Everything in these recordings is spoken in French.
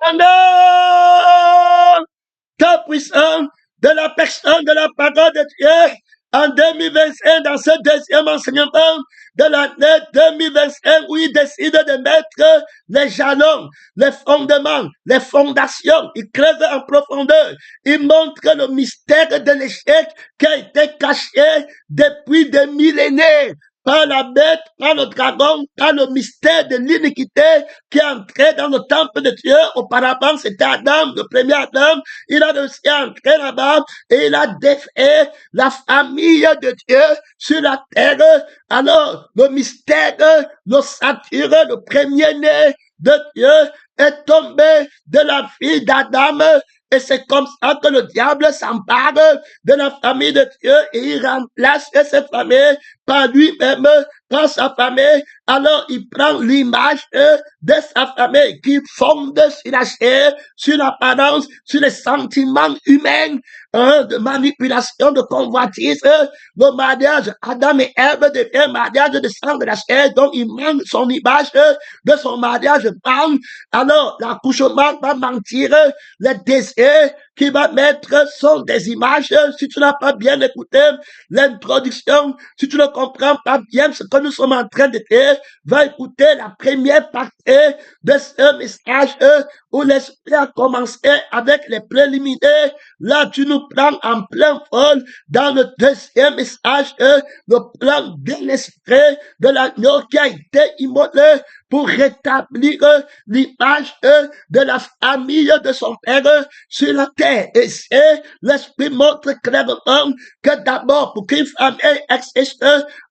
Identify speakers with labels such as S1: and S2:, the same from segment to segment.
S1: Pendant ta puissance de la personne de la parole de Dieu en 2025 dans ce deuxième enseignement de l'année 2025 où il décide de mettre les jalons, les fondements, les fondations. Il creuse en profondeur. Il montre le mystère de l'échec qui a été caché depuis des millénaires par la bête, par le dragon, par le mystère de l'iniquité qui est entré dans le temple de Dieu. Auparavant, c'était Adam, le premier Adam. Il a réussi à entrer là-bas et il a défait la famille de Dieu sur la terre. Alors, le mystère, le satyre, le premier-né de Dieu est tombé de la fille d'Adam. Et c'est comme ça que le diable s'empare de la famille de Dieu et il remplace cette famille par lui-même, par sa famille. Alors il prend l'image de sa famille qui fonde sur la chair, sur l'apparence, sur les sentiments humains, de manipulation, de convoitise. Le mariage, Adam et Ève devient mariage de sang de la chair, donc il manque son image de son mariage manque. Alors l'accouchement va mentir, les désirs qui va mettre sont des images. Si tu n'as pas bien écouté l'introduction, si tu ne comprends pas bien ce que nous sommes en train de faire, va écouter la première partie de ce message où l'esprit a commencé avec les préliminaires. Là, tu nous prends en plein vol dans le deuxième message, le plan de l'esprit de l'agneau qui a été immolé pour rétablir l'image de la famille de son père sur la terre. Et c'est l'esprit montre clairement que d'abord, pour qu'une famille existe,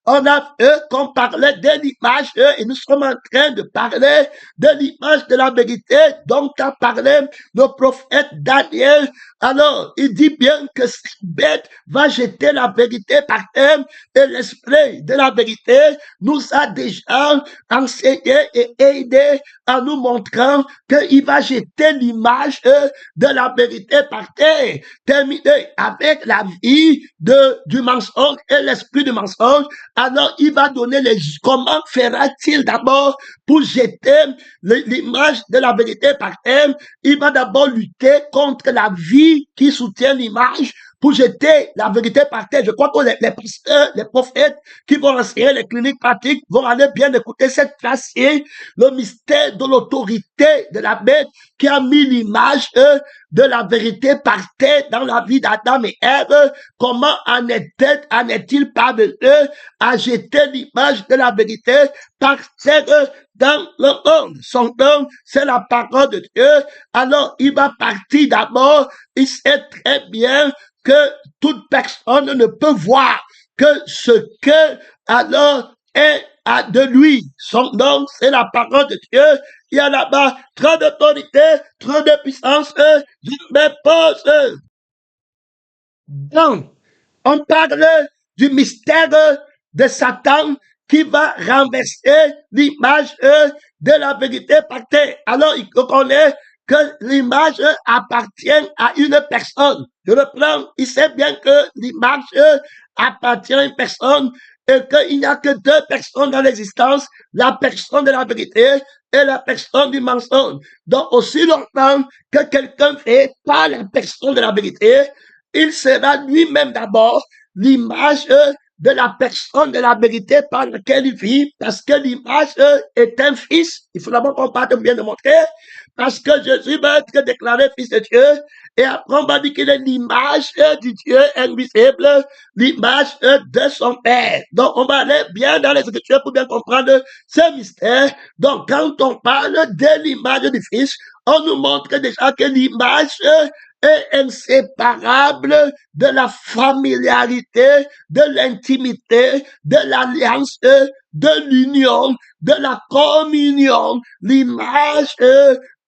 S1: on a vu qu'on parlait de l'image et nous sommes en train de parler de l'image de la vérité dont a parlé le prophète Daniel. Alors, il dit bien que cette bête va jeter la vérité par terre et l'esprit de la vérité nous a déjà enseigné et aidé en nous montrant qu'il va jeter l'image de la vérité par terre, terminé avec la vie du mensonge et l'esprit du mensonge. Alors, il va donner comment fera-t-il d'abord pour jeter l'image de la vérité par terre? Il va d'abord lutter contre la vie qui soutient l'image pour jeter la vérité par terre. Je crois que les pasteurs, les prophètes qui vont enseigner les cliniques pratiques vont aller bien écouter cette phrase-ci, le mystère de l'autorité de la bête qui a mis l'image de la vérité par terre dans la vie d'Adam et Ève. Comment en est-il parvenu à jeter l'image de la vérité par terre dans le monde? Son nom, c'est la parole de Dieu. Alors, il va partir d'abord. Il sait très bien que toute personne ne peut voir que ce que alors est de lui. Son nom, c'est la parole de Dieu. Il y a là-bas trop d'autorité, trop de puissance. Je me pose. Donc, on parle du mystère de Satan qui va renverser l'image de la vérité par terre. Alors, il connaît que l'image appartient à une personne. Je le prends, il sait bien que l'image appartient à une personne et qu'il n'y a que deux personnes dans l'existence, la personne de la vérité et la personne du mensonge. Donc, aussi longtemps que quelqu'un fait pas la personne de la vérité, il sera lui-même d'abord l'image de la personne de la vérité par laquelle il vit, parce que l'image est un fils. Il faut d'abord qu'on parte bien de montrer, parce que Jésus va être déclaré fils de Dieu, et après on va dire qu'il est l'image du Dieu invisible, l'image de son Père. Donc on va aller bien dans les Écritures pour bien comprendre ce mystère. Donc quand on parle de l'image du Fils, on nous montre déjà que l'image est inséparable de la familiarité, de l'intimité, de l'alliance, de l'union, de la communion. L'image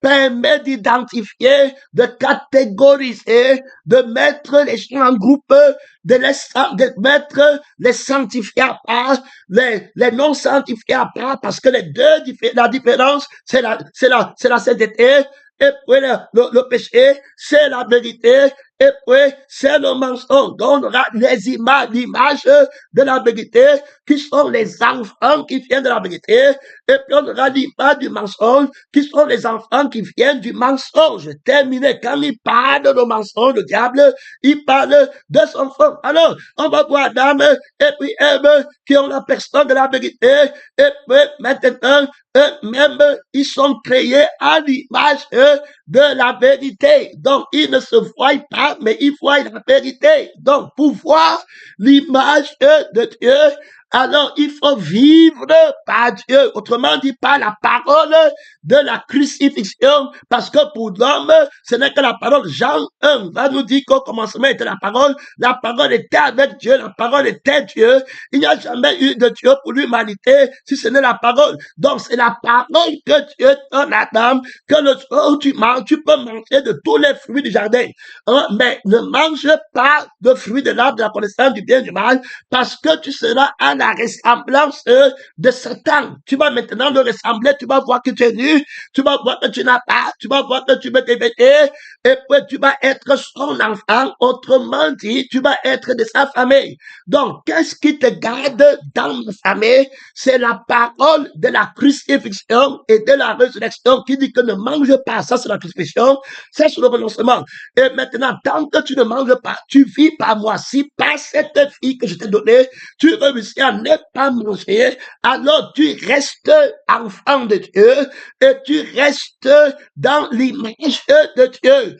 S1: permet d'identifier, de catégoriser, de mettre les gens en groupe, de mettre les sanctifiés à part, les non sanctifiés à part, parce que les deux, la différence, c'est la sainteté. Et puis le péché, c'est la vérité. et puis c'est le mensonge. Donc on aura les images, l'image de la vérité qui sont les enfants qui viennent de la vérité, et puis on aura l'image du mensonge qui sont les enfants qui viennent du mensonge. Terminé. Quand il parle de mensonge, le diable, il parle de son frère. Alors, on va voir Adam et puis Ève qui ont la personne de la vérité, et puis maintenant, eux-mêmes, ils sont créés à l'image de la vérité. Donc, ils ne se voient pas, mais ils voient la vérité. Donc, pour voir l'image de Dieu, alors il faut vivre par Dieu. Autrement dit, par la parole de la crucifixion. Parce que pour l'homme, ce n'est que la parole. Jean 1 va nous dire qu'au commencement était la parole. La parole était avec Dieu. La parole était Dieu. Il n'y a jamais eu de Dieu pour l'humanité si ce n'est la parole. Donc, c'est la parole que Dieu donne à Adam, que le soir où tu manges, tu peux manger de tous les fruits du jardin. Mais ne mange pas de fruits de l'arbre de la connaissance du bien et du mal, parce que tu seras à la ressemblance de Satan. Tu vas maintenant le ressembler, tu vas voir que tu es nu, tu vas voir que tu n'as pas, tu vas voir que tu veux t'éveiller, et puis tu vas être son enfant. Autrement dit, tu vas être de sa famille. Donc, qu'est-ce qui te garde dans ma famille? C'est la parole de la crucifixion et de la résurrection qui dit que ne mange pas. Ça, c'est la crucifixion, ça, c'est le renoncement. Et maintenant, tant que tu ne manges pas, tu vis par moi. Si par cette vie que je t'ai donnée, tu réussis à ne pas manger, alors tu restes enfant de Dieu et tu restes dans l'image de Dieu.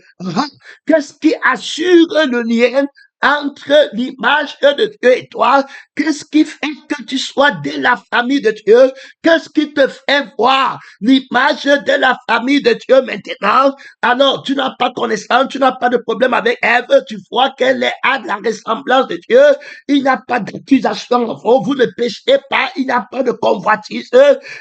S1: Qu'est-ce qui assure le lien entre l'image de Dieu et toi? Qu'est-ce qui fait que tu sois de la famille de Dieu? Qu'est-ce qui te fait voir l'image de la famille de Dieu maintenant? Alors, tu n'as pas de connaissance, tu n'as pas de problème avec Ève, tu vois qu'elle est à la ressemblance de Dieu, il n'y a pas d'accusation en faux, vous ne péchez pas, il n'y a pas de convoitise.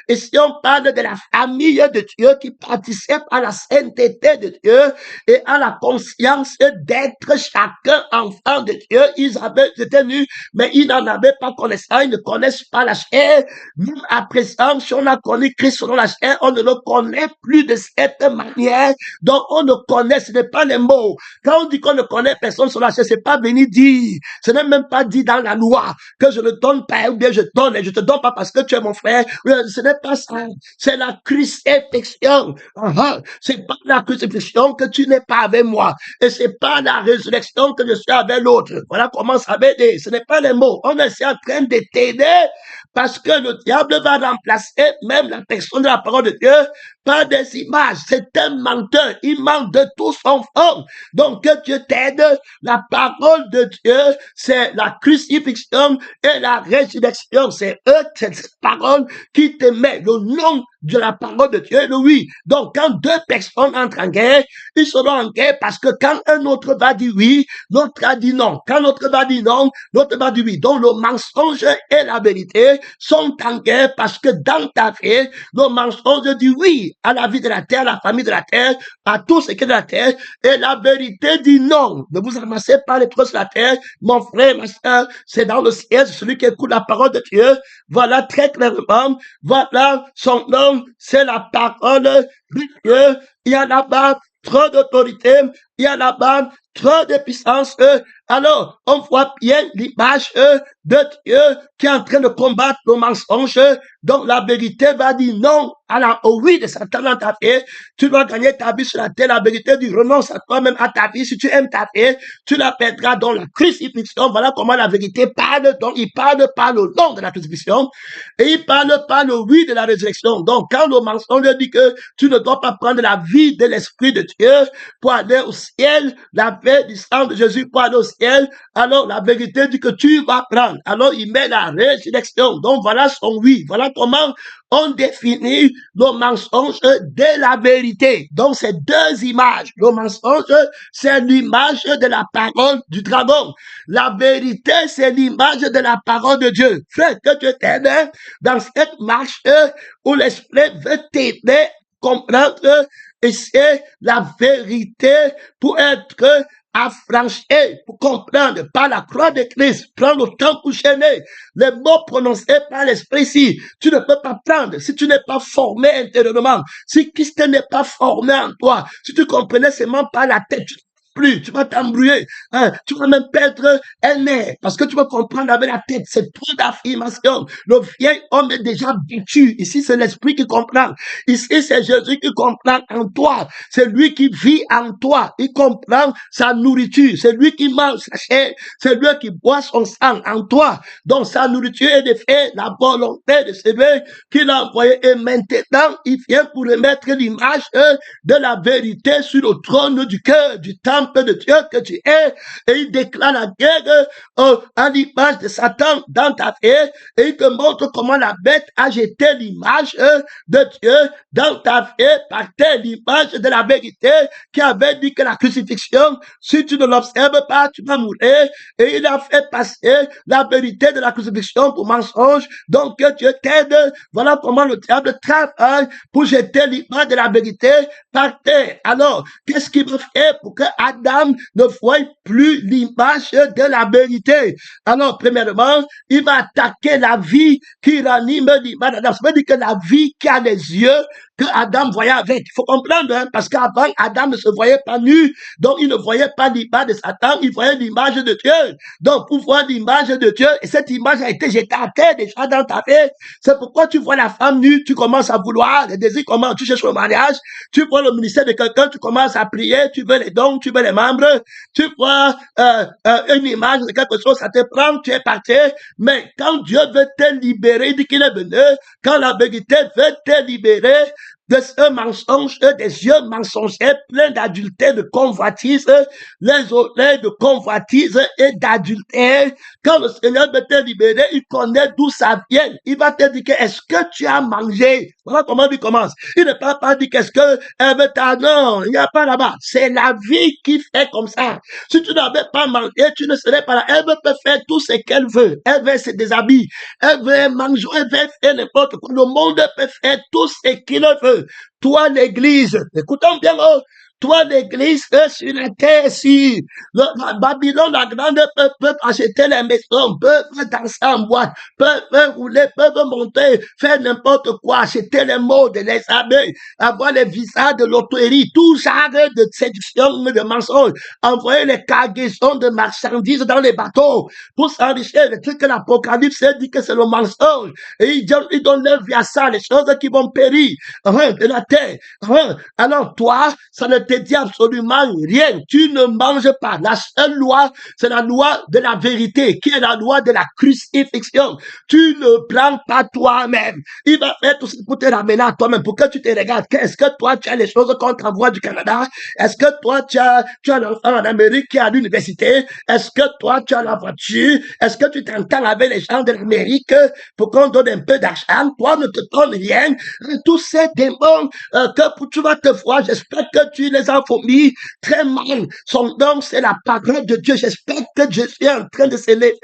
S1: Et si on parle de la famille de Dieu qui participe à la sainteté de Dieu et à la conscience d'être chacun enfant de Dieu, ils avaient été nus, mais ils n'en avaient pas connaissance, ils ne connaissent pas la chair. Même à présent, si on a connu Christ selon la chair, on ne le connaît plus de cette manière. Donc, on ne connaît, ce n'est pas les mots. Quand on dit qu'on ne connaît personne selon la chair, c'est pas venir dire, ce n'est même pas dit dans la loi que je ne donne pas, ou bien je donne, et je te donne pas parce que tu es mon frère. Ce n'est pas ça. C'est la crucifixion. C'est pas la crucifixion que tu n'es pas avec moi. Et c'est pas la résurrection que je suis avec l'autre. Voilà comment ça veut dire. Ce n'est pas les mots. On est en train de t'aider parce que le diable va remplacer même la personne de la parole de Dieu par des images. C'est un menteur. Il ment de tout son fond. Donc que Dieu t'aide. La parole de Dieu, c'est la crucifixion et la résurrection. C'est eux, cette parole qui te met le nom de la parole de Dieu, oui. Donc, quand deux personnes entrent en guerre, ils seront en guerre parce que quand un autre va dire oui, l'autre a dit non. Quand l'autre va dire non, l'autre va dire oui. Donc, le mensonge et la vérité sont en guerre parce que dans ta vie, le mensonge dit oui à la vie de la terre, à la famille de la terre, à tout ce qui est de la terre, et la vérité dit non. Ne vous amassez pas les trous sur la terre, mon frère, ma soeur, c'est dans le ciel, c'est celui qui écoute la parole de Dieu. Voilà très clairement, voilà son nom. C'est la parole de Dieu. Il y a là-bas trop d'autorité, il y a là-bas trop de puissance. Alors, on voit bien l'image de Dieu qui est en train de combattre le mensonge. Donc, la vérité va dire non au oui de Satan dans ta vie. Tu dois gagner ta vie sur la terre. La vérité dit renonce à toi-même, à ta vie. Si tu aimes ta vie, tu la perdras dans la crucifixion. Voilà comment la vérité parle. Donc, il parle par le nom de la crucifixion et il parle par le oui de la résurrection. Donc, quand le mensonge dit que tu ne dois pas prendre la vie de l'Esprit de Dieu pour aller au ciel, la vie du sang de Jésus pour aller au ciel, alors la vérité dit que tu vas prendre. Alors, il met la résurrection. Donc, voilà son oui. Voilà comment on définit le mensonge de la vérité. Donc, c'est deux images. Le mensonge, c'est l'image de la parole du dragon. La vérité, c'est l'image de la parole de Dieu. Frère, que Dieu t'aide dans cette marche où l'Esprit veut t'aider à comprendre et c'est la vérité pour être affranchi, pour comprendre par la croix de Christ, prendre le temps pour gêner les mots prononcés par l'Esprit. Si tu ne peux pas prendre, si tu n'es pas formé intérieurement, si Christ n'est pas formé en toi, si tu comprenais seulement par la tête, plus, tu vas t'embrouiller, hein, tu vas même perdre un nez, parce que tu vas comprendre avec la tête, c'est trop d'affirmation. Le vieil homme est déjà battu. Ici, c'est l'esprit qui comprend. Ici, c'est Jésus qui comprend en toi. C'est lui qui vit en toi. Il comprend sa nourriture. C'est lui qui mange sa chair. C'est lui qui boit son sang en toi. Donc, sa nourriture est de faire la volonté de celui qui l'a envoyé. Et maintenant, il vient pour remettre l'image de la vérité sur le trône du cœur, du temple de Dieu que tu es. Et il déclare la guerre à l'image de Satan dans ta vie. Et il te montre comment la bête a jeté l'image de Dieu dans ta vie par terre, l'image de la vérité qui avait dit que la crucifixion, si tu ne l'observes pas, tu vas mourir. Et il a fait passer la vérité de la crucifixion pour mensonge. Donc que Dieu t'aide. Voilà comment le diable travaille pour jeter l'image de la vérité par terre. Alors, qu'est-ce qu'il va faire pour que Adam ne voie plus l'image de la vérité? Alors, premièrement, il va attaquer la vie qui ranime l'image d'Adam. Ça veut dire que la vie qui a les yeux que Adam voyait avec. Il faut comprendre, hein, parce qu'avant, Adam ne se voyait pas nu, donc il ne voyait pas l'image de Satan, il voyait l'image de Dieu. Donc, pour voir l'image de Dieu, et cette image a été jetée à terre déjà dans ta vie. C'est pourquoi tu vois la femme nue, tu commences à vouloir, les désirs commencent, tu cherches le mariage, tu vois le ministère de quelqu'un, tu commences à prier, tu veux les dons, tu veux les membres, tu vois une image de quelque chose, ça te prend, tu es parti. Mais quand Dieu veut te libérer, il dit qu'il est venu, quand la vérité veut te libérer de ce mensonge, des yeux mensongers pleins d'adultère, de convoitise, les oreilles de convoitise et d'adultère. Quand le Seigneur veut te libérer, il connaît d'où ça vient. Il va te dire que est-ce que tu as mangé? Voilà comment il commence. Il ne peut pas dire qu'est-ce que elle veut t'en... Non, il n'y a pas là-bas. C'est la vie qui fait comme ça. Si tu n'avais pas mangé, tu ne serais pas là. Elle peut faire tout ce qu'elle veut. Elle veut se déshabiller. Elle veut manger. Elle veut faire n'importe quoi. Le monde peut faire tout ce qu'il veut. Toi, l'église, écoutons bien, toi, l'église, sur la terre, si la Babylone, la grande, peuvent acheter les maisons, peuvent danser en boîte, peuvent rouler, peuvent monter, faire n'importe quoi, acheter les modes, les habits, avoir les visas de loterie, tout genre de séduction, de mensonges, envoyer les cargaisons de marchandises dans les bateaux pour s'enrichir. Le truc que l'Apocalypse dit que c'est le mensonge. Et ils donnent leur vie à ça, les choses qui vont périr de la terre. Alors toi, ça ne te dit absolument rien. Tu ne manges pas. La seule loi, c'est la loi de la vérité, qui est la loi de la crucifixion. Tu ne prends pas toi-même. Il va faire tout ça pour te ramener à toi-même, pour que tu te regardes. Est-ce que toi, tu as les choses qu'on t'envoie du Canada? Est-ce que toi, tu as l'enfant en Amérique qui est à l'université? Est-ce que toi, tu as la voiture? Est-ce que tu t'entends avec les gens de l'Amérique pour qu'on donne un peu d'argent? Toi, ne te donne rien. Tous ces démons que tu vas te voir, j'espère que tu les as vomis très mal. Son nom, c'est la parole de Dieu. J'espère que je suis en train de s'élever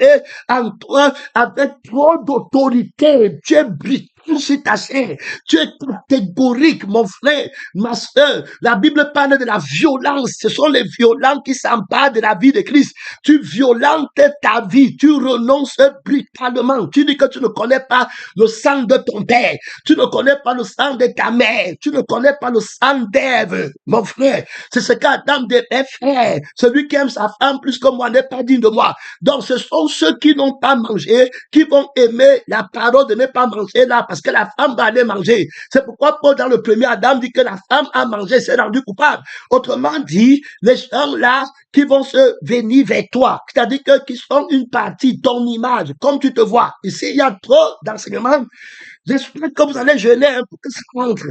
S1: en toi avec trop d'autorité. Tu es brutal sur ta chair. Tu es catégorique, mon frère, ma soeur. La Bible parle de la violence. Ce sont les violents qui s'emparent de la vie de Christ. Tu violentes ta vie. Tu renonces brutalement. Tu dis que tu ne connais pas le sang de ton père. Tu ne connais pas le sang de ta mère. Tu ne connais pas le sang d'Ève, mon frère. C'est ce qu'Adam devait faire. Celui qui aime sa femme plus que moi n'est pas digne de moi. Donc ce sont ceux qui n'ont pas mangé, qui vont aimer la parole de ne pas manger là, parce que la femme va aller manger. C'est pourquoi Paul dans le premier Adam dit que la femme a mangé, c'est rendu coupable. Autrement dit, les gens là qui vont se venir vers toi, c'est-à-dire que qui sont une partie, ton image, comme tu te vois. Ici, il y a trop d'enseignements. J'espère que vous allez jeûner pour que ça rentre.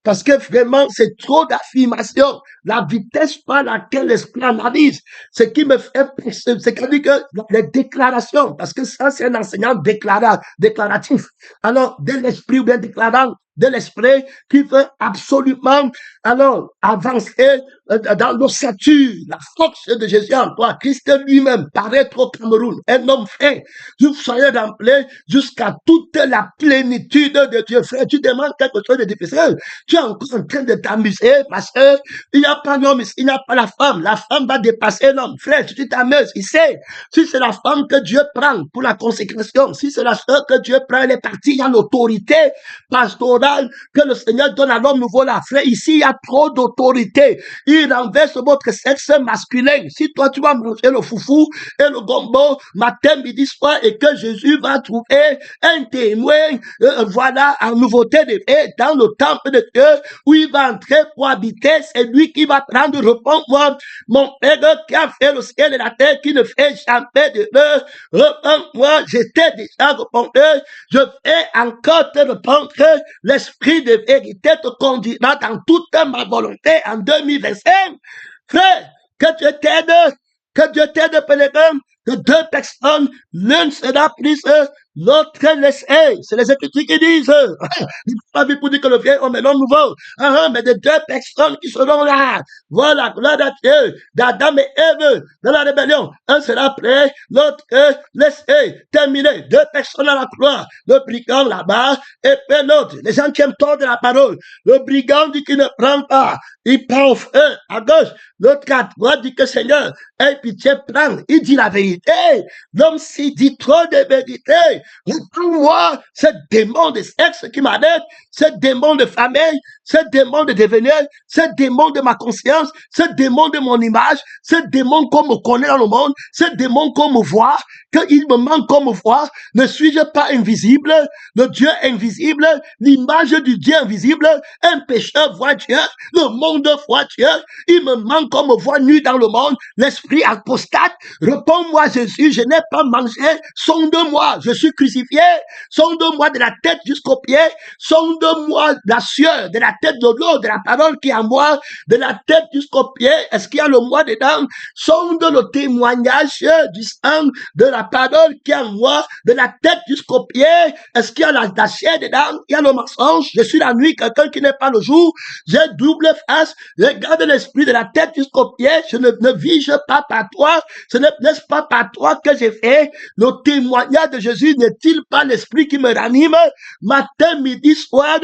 S1: Parce que vraiment, c'est trop d'affirmations. La vitesse par laquelle l'esprit analyse, ce qui me fait, c'est-à-dire que les déclarations, parce que ça, c'est un enseignant déclaratif. Alors, de l'esprit ou bien déclarant, de l'esprit qui veut absolument, alors, avancer dans l'ossature, la force de Jésus en toi. Christ lui-même paraître au Cameroun, un homme fait. Vous soyez rempli jusqu'à toute la plénitude de Dieu. Frère, tu demandes quelque chose de difficile. Tu es encore en train de t'amuser parce que il n'y a pas l'homme ici, il n'y a pas la femme. La femme va dépasser l'homme. Frère, si tu t'amuses, il sait. Si c'est la femme que Dieu prend pour la consécration, si c'est la sœur que Dieu prend, elle est partie, il y a l'autorité pastorale moral que le Seigneur donne à l'homme nouveau là. Frère, ici, il y a trop d'autorité. Il renverse votre sexe masculin. Si toi, tu vas manger le foufou et le gombo matin, midi, soir, et que Jésus va trouver un témoin, voilà, en nouveauté de vie dans le temple de Dieu, où il va entrer pour habiter, c'est lui qui va prendre réponds-moi, mon Père qui a fait le ciel et la terre, qui ne fait jamais de l'heure, réponds-moi, j'étais déjà répondu, je vais encore te répondre, l'esprit de vérité te conduira dans toute ma volonté en 2025. Frère, que Dieu t'aide, pèlerin, que deux personnes, l'une sera prise, l'autre laissée. C'est les Écritures qui disent. Il faut pas pour dire que le vieil homme est l'homme nouveau. Mais de deux personnes qui seront là. Voilà, gloire à Dieu. D'Adam et Ève, dans la rébellion. Un sera prêt, l'autre laissé. Terminé. Deux personnes à la croix. Le brigand là-bas, et puis l'autre. Les gens qui aiment tordre la parole. Le brigand dit qu'il ne prend pas. Il prend au feu, à gauche. L'autre à droite dit que Seigneur, aie pitié, prends. Il dit la vérité. L'homme s'y dit trop de vérité. Pour moi, ce démon de sexe qui m'arrête, ce démon de famille, ce démon de devenir, ce démon de ma conscience, ce démon de mon image, ce démon qu'on me connaît dans le monde, ce démon qu'on me voit, qu'il me manque qu'on me voit, ne suis-je pas invisible, le Dieu invisible, l'image du Dieu invisible, un pécheur voit Dieu, le monde voit Dieu, il me manque qu'on me voit nu dans le monde, l'esprit apostate, réponds-moi Jésus, je n'ai pas mangé, sonde-moi, je suis crucifié, sonde-moi de la tête jusqu'aux pieds, sonde-moi la sueur, de la tête de l'eau, de la parole qui est en moi, de la tête jusqu'aux pieds, est-ce qu'il y a le moi dedans, sonde le témoignage du sang, de la parole qui est en moi, de la tête jusqu'aux pieds, est-ce qu'il y a la chair dedans, il y a le mensonge, je suis la nuit, quelqu'un qui n'est pas le jour, j'ai double face, regarde l'esprit de la tête jusqu'aux pieds, je ne vige pas par toi, ce n'est pas par toi que j'ai fait, le témoignage de Jésus n'est-il pas l'esprit qui me ranime? Matin, midi, soir,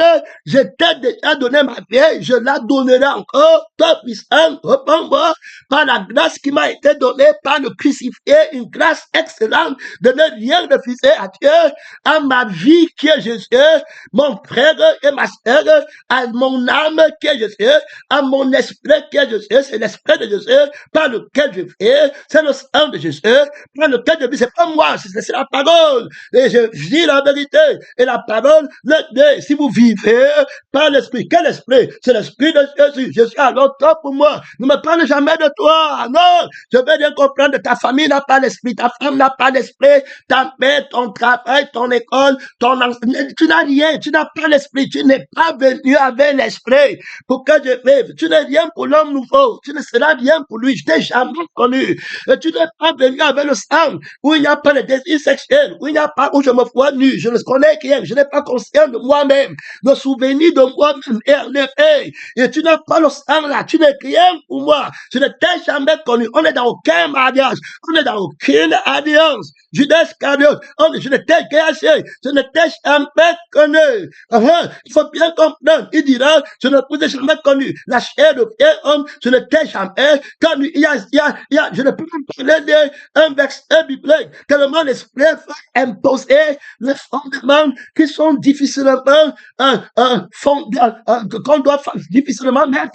S1: je t'ai déjà donné ma vie, je la donnerai encore, toi puissant, réponds-moi, par la grâce qui m'a été donnée, par le crucifié, une grâce excellente de ne rien refuser à Dieu, à ma vie qui est Jésus, mon frère et ma sœur, à mon âme qui est Jésus, à mon esprit qui est Jésus, c'est l'esprit de Jésus par lequel je vis, c'est le sang de Jésus par lequel je vis, c'est pas moi, c'est la parole, et je dis la vérité, et la parole, si vous vivez par l'esprit, quel esprit? C'est l'esprit de Jésus, Jésus alors toi pour moi, ne me parle jamais de toi, non, je veux bien comprendre, ta famille n'a pas l'esprit, ta femme n'a pas l'esprit, ta mère, ton travail, ton école, tu n'as rien, tu n'as pas l'esprit, tu n'es pas venu avec l'esprit pour que je vive, tu n'es rien pour l'homme nouveau, tu ne seras rien pour lui, je t'ai jamais connu, et tu n'es pas venu avec le sang, où il n'y a pas de désir sexuel, où il n'y a pas, où je me vois nu, je ne connais rien, je n'ai pas conscience de moi-même, le souvenir de moi-même est enlevé, et tu n'as pas le sang là, tu n'es rien pour moi, je ne t'ai jamais connu, on n'est dans aucun mariage, on n'est dans aucune alliance, Judas Iscariote, je ne t'ai caché, je ne t'ai jamais connu, il faut bien comprendre, il dira, je ne vous ai jamais connu, la chair de vieil homme, je ne t'ai jamais connu, je ne peux pas parler d'un verset biblique, tellement l'esprit va imposer les fondements qui sont difficilement, qu'on doit difficilement mettre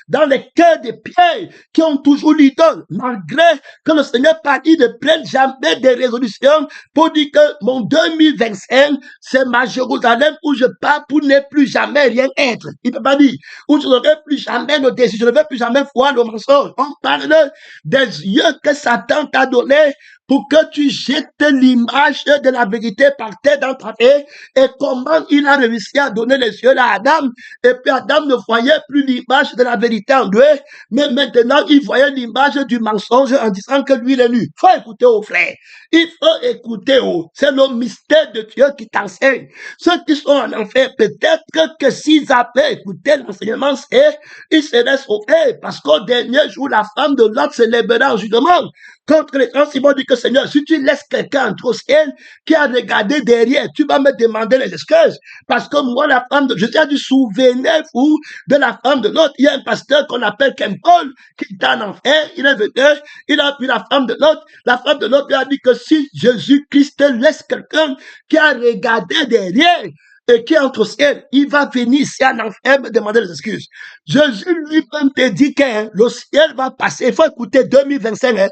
S1: dans les cœurs des pierres qui ont toujours l'idole, malgré que le Seigneur pas dit de prendre jamais des résolutions pour dire que mon 2025, c'est ma Jérusalem où je pars pour ne plus jamais rien être. Il ne peut pas dire, où je n'aurai plus jamais le désir, je ne vais plus jamais voir le mensonge. On parle des yeux que Satan t'a donnés pour que tu jettes l'image de la vérité par terre dans ta vie, et comment il a réussi à donner les yeux à Adam, et puis Adam ne voyait plus l'image de la vérité en lui, mais maintenant il voyait l'image du mensonge en disant que lui il est nu. Il faut écouter aux frères, il faut écouter c'est le mystère de Dieu qui t'enseigne. Ceux qui sont en enfer, peut-être que s'ils avaient écouté l'enseignement, ils seraient sauvés, parce qu'au dernier jour, la femme de Lot se lèvera en jugement contre les gens. Ils vont dire que Seigneur, si tu laisses quelqu'un entre au ciel qui a regardé derrière, tu vas me demander les excuses. Parce que moi, la femme de, je tiens du souvenez-vous de la femme de l'autre. Il y a un pasteur qu'on appelle Ken Paul, qui est en enfer, il est venu, il a vu la femme de l'autre. La femme de l'autre lui a dit que si Jésus-Christ laisse quelqu'un qui a regardé derrière, et qui entre au ciel, il va venir ici en enfer me demander des excuses. Jésus lui-même te dit que le ciel va passer. Il faut écouter 2025.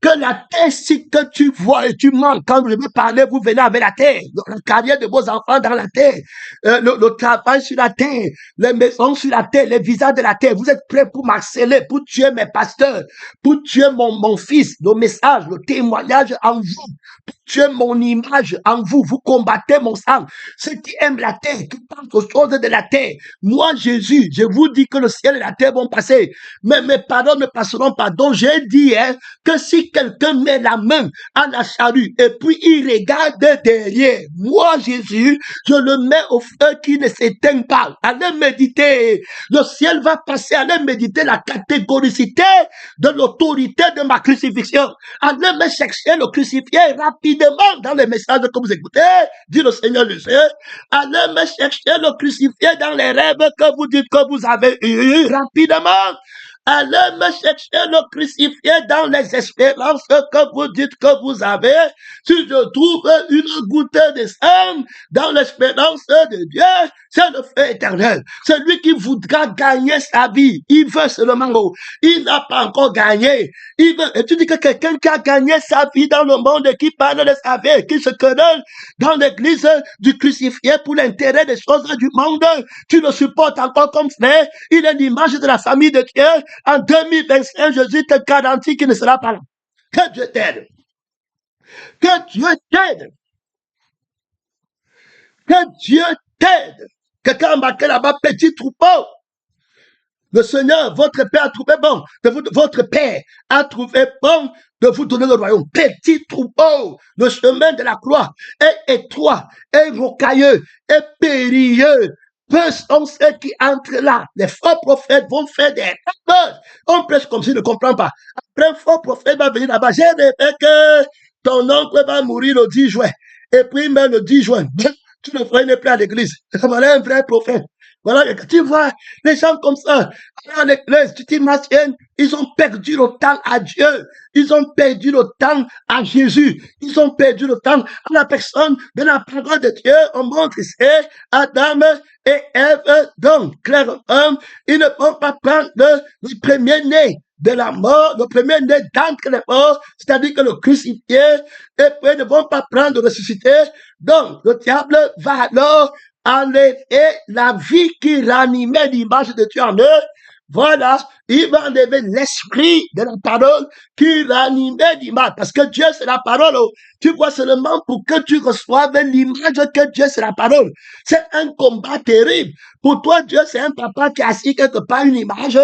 S1: Que la terre, si que tu vois et tu manques, quand je veux parler, vous venez avec la terre, la carrière de vos enfants dans la terre, le travail sur la terre, les maisons sur la terre, les visas de la terre. Vous êtes prêts pour m'harceler, pour tuer mes pasteurs, pour tuer mon fils, le message, le témoignage en vous, pour tuer mon image en vous. Vous combattez mon sang. Ceux qui aiment la terre, qui pensent aux choses de la terre. Moi, Jésus, je vous dis que le ciel et la terre vont passer, mais mes paroles ne passeront pas. Donc, j'ai dit, que si quelqu'un met la main à la charrue et puis il regarde derrière, moi Jésus, je le mets au feu qui ne s'éteint pas. Allez méditer, le ciel va passer, allez méditer la catégoricité de l'autorité de ma crucifixion. Allez me chercher le crucifié rapidement dans les messages que vous écoutez, dit le Seigneur Jésus. Allez me chercher le crucifié dans les rêves que vous dites que vous avez eu rapidement. Allez me chercher le crucifié dans les espérances que vous dites que vous avez. Si je trouve une goutte de sang dans l'espérance de Dieu, c'est le feu éternel. Celui qui voudra gagner sa vie, il veut seulement, il n'a pas encore gagné. Il veut, et tu dis que quelqu'un qui a gagné sa vie dans le monde et qui parle de sa vie, qui se connaît dans l'église du crucifié pour l'intérêt des choses du monde, tu le supportes encore comme frère, il est l'image de la famille de Dieu. En 2025, Jésus te garantit qu'il ne sera pas là. Que Dieu t'aide. Que Dieu t'aide. Que Dieu t'aide. Quelqu'un a marqué là-bas, petit troupeau. Le Seigneur, votre Père a trouvé bon. Votre Père a trouvé bon de vous donner le royaume. Petit troupeau. Le chemin de la croix est étroit, est rocailleux, est périlleux. Peu sont ceux qui entrent là. Les faux prophètes vont faire des erreurs. On prêche comme s'ils ne comprennent pas. Après, un faux prophète va venir là-bas. J'ai rêvé que ton oncle va mourir le 10 juin. Et puis, même le 10 juin, tu ne feras plus à l'église. Voilà un vrai prophète. Voilà, tu vois, les gens comme ça, à l'église, tu t'imagines, ils ont perdu le temps à Dieu. Ils ont perdu le temps à Jésus. Ils ont perdu le temps à la personne de la parole de Dieu. On montre ici Adam et Ève. Donc, clairement, ils ne vont pas prendre le premier-né de la mort, le premier-né d'entre les morts, c'est-à-dire que le crucifié, et puis ils ne vont pas prendre le ressuscité. Donc, le diable va alors enlever la vie qui ranimait l'image de Dieu en eux. Voilà, il va enlever l'esprit de la parole qui ranimait l'image. Parce que Dieu, c'est la parole. Tu vois seulement pour que tu reçoives l'image que Dieu, c'est la parole. C'est un combat terrible. Pour toi, Dieu, c'est un papa qui a assis quelque part une image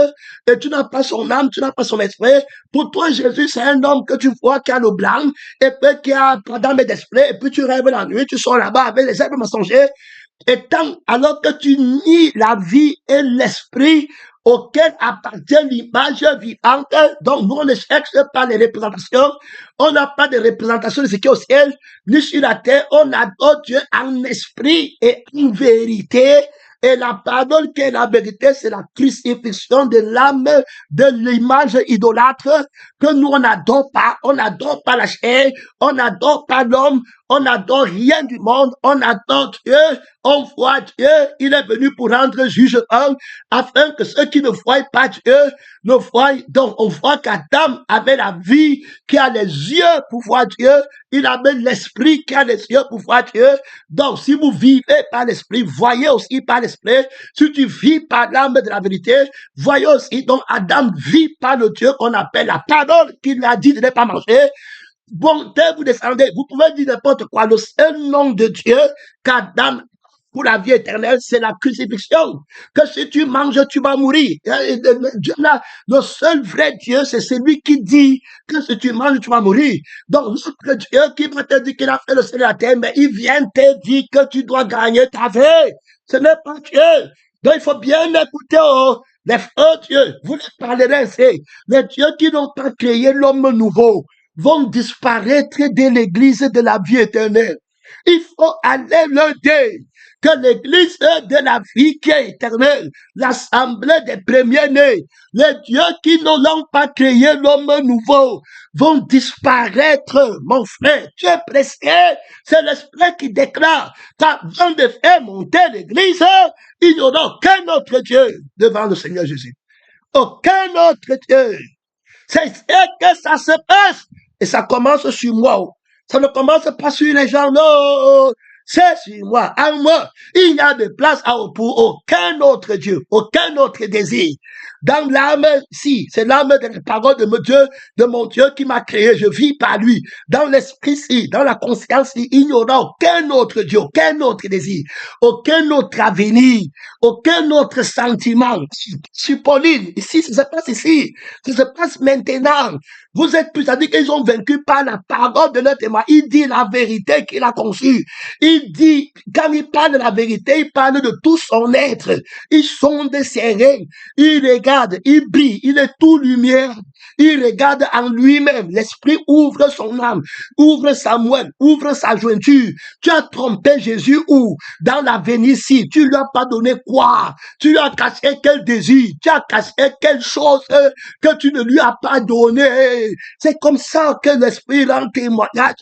S1: et tu n'as pas son âme, tu n'as pas son esprit. Pour toi, Jésus, c'est un homme que tu vois qui a le blanc et puis qui a pas d'âme et d'esprit. Et puis tu rêves la nuit, tu sors là-bas avec les herbes mensongers. Et tant, alors que tu nies la vie et l'esprit auquel appartient l'image vivante, donc nous on ne cherche pas les représentations, on n'a pas de représentation de ce qui est au ciel, ni sur la terre, on adore Dieu en esprit et en vérité. Et la parole qui est la vérité, c'est la crucifixion de l'âme, de l'image idolâtre, que nous on n'adore pas la chair, on n'adore pas l'homme, on n'adore rien du monde, on adore Dieu, on voit Dieu, il est venu pour rendre jugement, afin que ceux qui ne voient pas Dieu ne voient. Donc on voit qu'Adam avait la vie, qui a les yeux pour voir Dieu, il avait l'esprit qui a les yeux pour voir Dieu. Donc si vous vivez par l'esprit, voyez aussi par l'esprit. Si tu vis par l'âme de la vérité, voyez aussi. Donc Adam vit par le Dieu qu'on appelle la parole qu'il a dit de ne pas manger. Bon, dès vous descendez, vous pouvez dire n'importe quoi. Le seul nom de Dieu qu'Adam pour la vie éternelle, c'est la crucifixion. Que si tu manges, tu vas mourir. Dieu, là, le seul vrai Dieu, c'est celui qui dit que si tu manges, tu vas mourir. Donc, notre Dieu qui va te dire qu'il a fait le ciel et la terre, mais il vient te dire que tu dois gagner ta vie. Ce n'est pas Dieu. Donc, il faut bien écouter, les faux dieux. Vous les parlerez ainsi. Les dieux qui n'ont pas créé l'homme nouveau vont disparaître de l'église de la vie éternelle. Il faut aller leur dire que l'église de la vie qui est éternelle, l'assemblée des premiers-nés, les dieux qui n'ont pas créé l'homme nouveau, vont disparaître, mon frère. Tu es pressé, c'est l'esprit qui déclare qu'avant de faire monter l'église, il n'y aura aucun autre Dieu devant le Seigneur Jésus. Aucun autre Dieu. C'est que ça se passe. Et ça commence sur moi. Ça ne commence pas sur les gens, non. C'est sur moi. En moi, il n'y a de place pour aucun autre Dieu, aucun autre désir. Dans l'âme, si, c'est l'âme de la parole de mon Dieu, qui m'a créé. Je vis par lui. Dans l'esprit, si, dans la conscience, si, il n'y aura aucun autre Dieu, aucun autre désir, aucun autre avenir, aucun autre sentiment. Sur Pauline, ici, ça se passe ici. Ça se passe maintenant. Vous êtes plus à dire qu'ils ont vaincu par la parole de leur témoin. Il dit la vérité qu'il a conçue. Il dit, quand il parle de la vérité, il parle de tout son être. Ils sont des serrés. Il regarde, il brille, il est tout lumière. Il regarde en lui-même. L'esprit ouvre son âme, ouvre sa moelle, ouvre sa jointure. Tu as trompé Jésus où? Dans la Vénitie. Tu lui as pas donné quoi? Tu lui as caché quel désir? Tu as caché quelle chose que tu ne lui as pas donné? C'est comme ça que l'esprit rend témoignage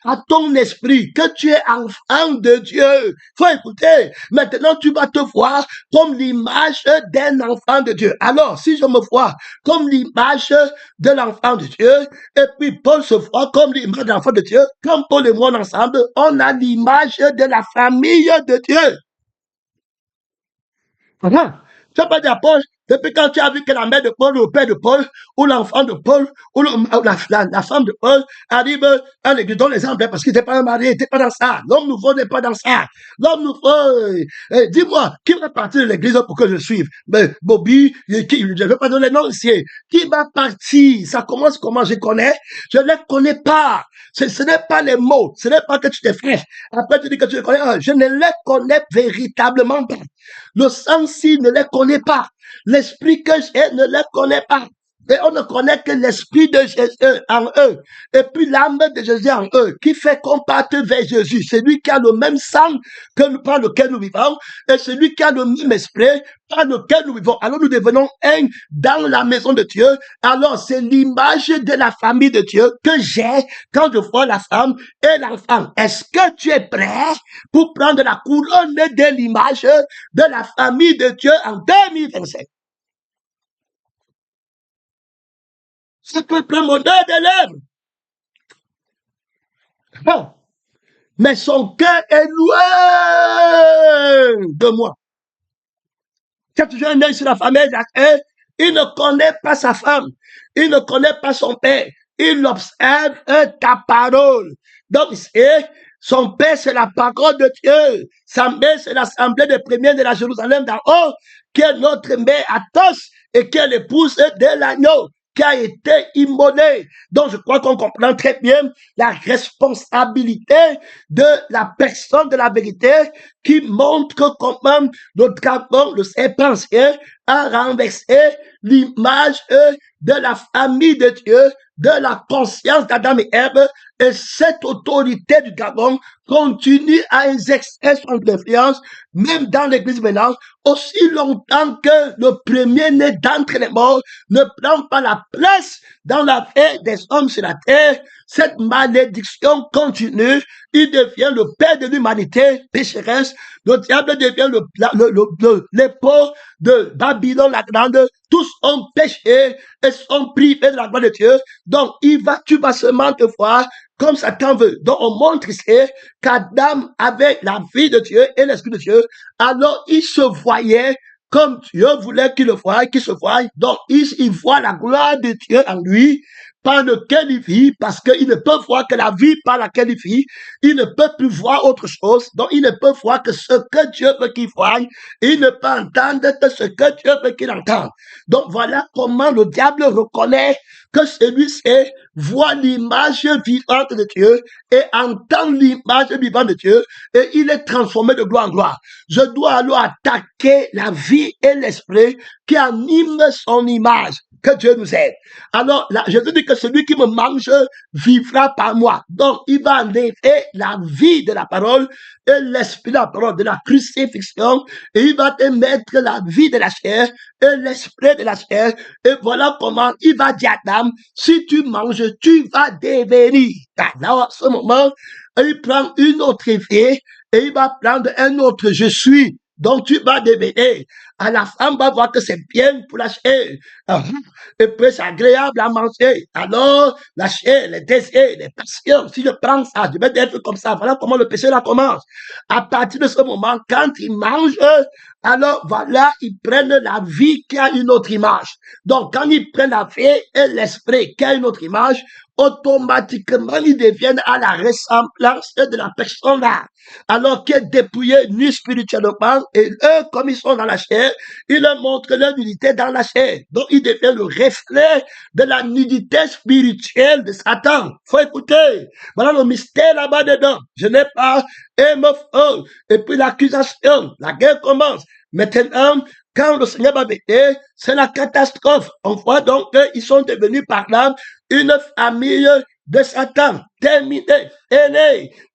S1: à ton esprit que tu es enfant de Dieu. Faut écouter. Maintenant, tu vas te voir comme l'image d'un enfant de Dieu. Alors, si je me vois comme l'image de l'enfant de Dieu, et puis Paul se voit comme l'image de l'enfant de Dieu, comme Paul et moi ensemble, on a l'image de la famille de Dieu. Voilà. Tu n'as pas dit à Paul, depuis quand tu as vu que la mère de Paul, ou le père de Paul, ou l'enfant de Paul, ou la femme de Paul arrive à l'église, donne l'exemple, parce qu'il n'était pas marié, il n'était pas dans ça. L'homme nouveau n'est pas dans ça. L'homme nouveau, dis-moi, qui va partir de l'église pour que je suive? Ben, Bobby, je ne vais pas donner le nom ici. Qui va partir? Ça commence comment? Je connais? Je ne les connais pas. Ce n'est pas les mots. Ce n'est pas que tu t'effraie. Après, tu dis que tu les connais. Je ne les connais véritablement pas. Le sens-ci ne les connaît pas. L'esprit que j'ai ne les connaît pas. Et on ne connaît que l'esprit de Jésus en eux. Et puis l'âme de Jésus en eux, qui fait qu'on parte vers Jésus. C'est lui qui a le même sang par lequel nous vivons. Et celui qui a le même esprit par lequel nous vivons. Alors nous devenons un dans la maison de Dieu. Alors c'est l'image de la famille de Dieu que j'ai quand je vois la femme et l'enfant. Est-ce que tu es prêt pour prendre la couronne de l'image de la famille de Dieu en 2025? Ça peut prendre mon œil de lèvres. Ah. Mais son cœur est loin de moi. Quand tu as un œil sur la famille, il ne connaît pas sa femme. Il ne connaît pas son père. Il observe ta parole. Donc, son père, c'est la parole de Dieu. Sa mère, c'est l'assemblée des premiers de la Jérusalem d'en haut, qui est notre mère Athos et qui est l'épouse de l'agneau, qui a été immolé. Donc, je crois qu'on comprend très bien la responsabilité de la personne de la vérité qui montre comment le dragon, le serpent ancien, a renversé l'image de la famille de Dieu, de la conscience d'Adam et Ève, et cette autorité du dragon continue à exercer son influence, même dans l'église maintenant, aussi longtemps que le premier-né d'entre les morts ne prend pas la place dans la vie des hommes sur la terre. Cette malédiction continue. Il devient le père de l'humanité pécheresse. Le diable devient l'époux de Babylone la grande. Tous ont péché et sont privés de la gloire de Dieu. Donc, tu vas seulement te voir comme Satan veut. Donc, on montre ici qu'Adam avait la vie de Dieu et l'esprit de Dieu. Alors, il se voyait comme Dieu voulait qu'il le voie, qu'il se voie. Donc, il voit la gloire de Dieu en lui, par lequel il vit, parce qu'il ne peut voir que la vie par laquelle il vit. Il ne peut plus voir autre chose. Donc, il ne peut voir que ce que Dieu veut qu'il voie. Il ne peut entendre que ce que Dieu veut qu'il entende. Donc, voilà comment le diable reconnaît que celui-ci voit l'image vivante de Dieu et entend l'image vivante de Dieu et il est transformé de gloire en gloire. Je dois alors attaquer la vie et l'esprit qui anime son image. Que Dieu nous aide. Alors, là, je te dis que celui qui me mange vivra par moi. Donc, il va enlever la vie de la parole et l'esprit de la parole, de la crucifixion, et il va te mettre la vie de la chair et l'esprit de la chair. Et voilà comment il va dire à Adam, si tu manges, tu vas devenir. Alors, à ce moment, il prend une autre vie et il va prendre un autre je suis. Donc, tu vas devenir. À la femme va voir que c'est bien pour la chair. Et puis, c'est agréable à manger. Alors, la chair, les désirs, les passions, si je prends ça, je vais être comme ça. Voilà comment le péché là commence. À partir de ce moment, quand ils mangent, alors voilà, ils prennent la vie qui a une autre image. Donc, quand ils prennent la vie et l'esprit qui a une autre image, automatiquement, ils deviennent à la ressemblance de la personne là. Alors qui est dépouillée, nu spirituellement, et eux, comme ils sont dans la chair, ils leur montrent leur nudité dans la chair. Donc, ils deviennent le reflet de la nudité spirituelle de Satan. Faut écouter. Voilà le mystère là-bas dedans. Je n'ai pas MFO. Et puis l'accusation, la guerre commence. Maintenant, quand le Seigneur va venir, c'est la catastrophe. On voit donc qu'ils sont devenus par là une famille de Satan. Terminé,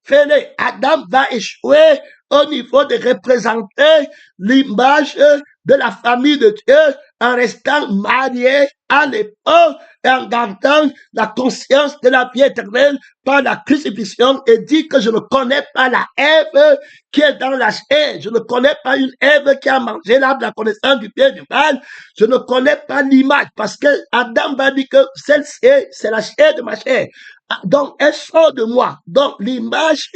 S1: fini. Adam va échouer au niveau de représenter l'image de la famille de Dieu en restant marié à l'époque et en gardant la conscience de la vie éternelle par la crucifixion et dit que je ne connais pas la Ève qui est dans la chair. Je ne connais pas une Ève qui a mangé l'arbre de la connaissance du bien et du mal. Je ne connais pas l'image parce que Adam va dire que celle-ci, c'est la chair de ma chair. Donc, elle sort de moi. Donc, l'image,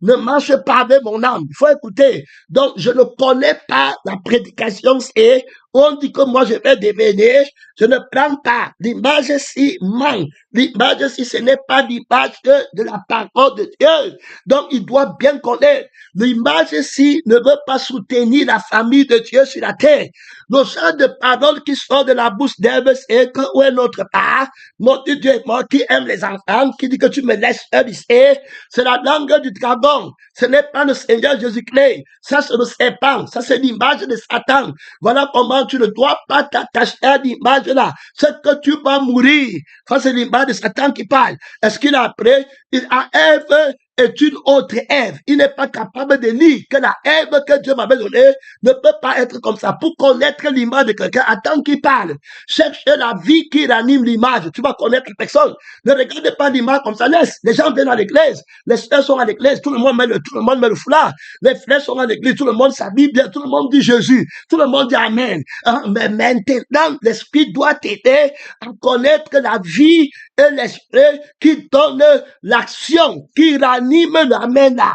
S1: ne marche pas avec mon âme. Il faut écouter. Donc, je ne connais pas la prédication, c'est on dit que moi je vais devenir, je ne prends pas l'image si manque. L'image si ce n'est pas l'image de la parole de Dieu. Donc, il doit bien connaître. L'image si ne veut pas soutenir la famille de Dieu sur la terre. Le genre de parole qui sort de la bouche d'Ève, c'est que où est notre part? Mon Dieu est mort, qui aime les enfants, qui dit que tu me laisses seul ici. C'est la langue du dragon. Ce n'est pas le Seigneur Jésus-Christ. Ça, c'est le serpent. Ça, c'est l'image de Satan. Voilà comment tu ne dois pas t'attacher à l'image là. C'est que tu vas mourir. Ça, c'est l'image de Satan qui parle. Est-ce qu'il a appris? Il a Ève est une autre Ève. Il n'est pas capable de lire que la Ève que Dieu m'avait donnée ne peut pas être comme ça. Pour connaître l'image de quelqu'un, attends qu'il parle. Cherche la vie qui ranime l'image. Tu vas connaître la personne. Ne regardez pas l'image comme ça. Laisse. Les gens viennent à l'église. Les frères sont à l'église. Tout le monde met le foulard. Les frères sont à l'église. Tout le monde s'habille bien. Tout le monde dit Jésus. Tout le monde dit Amen. Mais maintenant, l'esprit doit t'aider à connaître la vie et l'esprit qui donne l'action, qui ranime l'amen là,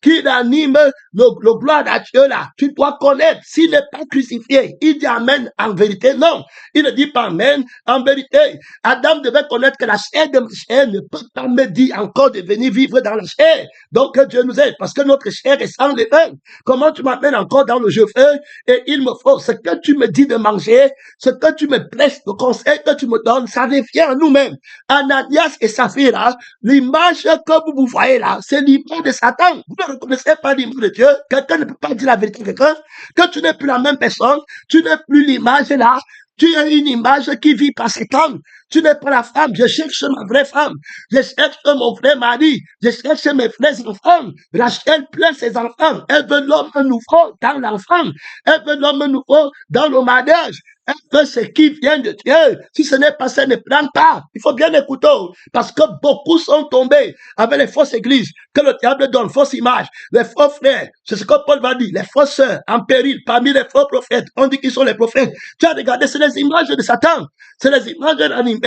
S1: qui ranime le gloire à Dieu là. Tu dois connaître, s'il n'est pas crucifié, il dit amen en vérité. Non, il ne dit pas amen en vérité. Adam devait connaître que la chair de ma chair ne peut pas me dire encore de venir vivre dans la chair. Donc que Dieu nous aide, parce que notre chair est sans levain. Comment tu m'amènes encore dans le jeu feu? Et il me faut ce que tu me dis de manger, ce que tu me prestes, le conseil que tu me donnes, ça revient à nous-mêmes. Ananias et Saphira, l'image que vous voyez là, c'est l'image de Satan. Vous ne reconnaissez pas l'image de Dieu. Quelqu'un ne peut pas dire la vérité à quelqu'un. Que tu n'es plus la même personne, tu n'es plus l'image là. Tu as une image qui vit par Satan. Tu n'es pas la femme. Je cherche ma vraie femme. Je cherche mon vrai mari. Je cherche mes vrais enfants. Rachel pleure ses enfants. Elle veut l'homme nouveau dans l'enfant. Elle veut l'homme nouveau dans le mariage. Elle veut ce qui vient de Dieu. Si ce n'est pas ça, ne prends pas. Il faut bien écouter. Parce que beaucoup sont tombés avec les fausses églises. Que le diable donne fausse image. Les faux frères. C'est ce que Paul va dire. Les fausses sœurs en péril parmi les faux prophètes. On dit qu'ils sont les prophètes. Tu as regardé, c'est les images de Satan. C'est les images animées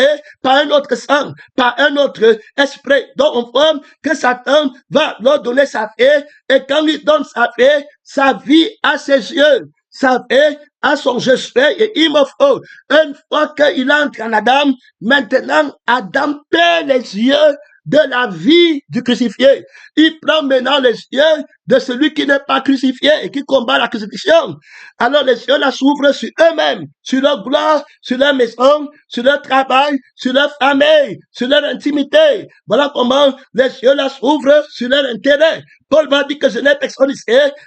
S1: par un autre sang, par un autre esprit. Donc on voit que Satan va leur donner sa vie. Et quand il donne sa vie à ses yeux, sa vie à son geste, et il me faut, une fois qu'il entre en Adam, maintenant Adam perd les yeux de la vie du crucifié. Il prend maintenant les yeux de celui qui n'est pas crucifié et qui combat la crucifixion. Alors les yeux là s'ouvrent sur eux-mêmes, sur leur gloire, sur leur maison, sur leur travail, sur leur famille, sur leur intimité. Voilà comment les yeux là s'ouvrent sur leur intérêt. Paul va dire que je n'ai personne ici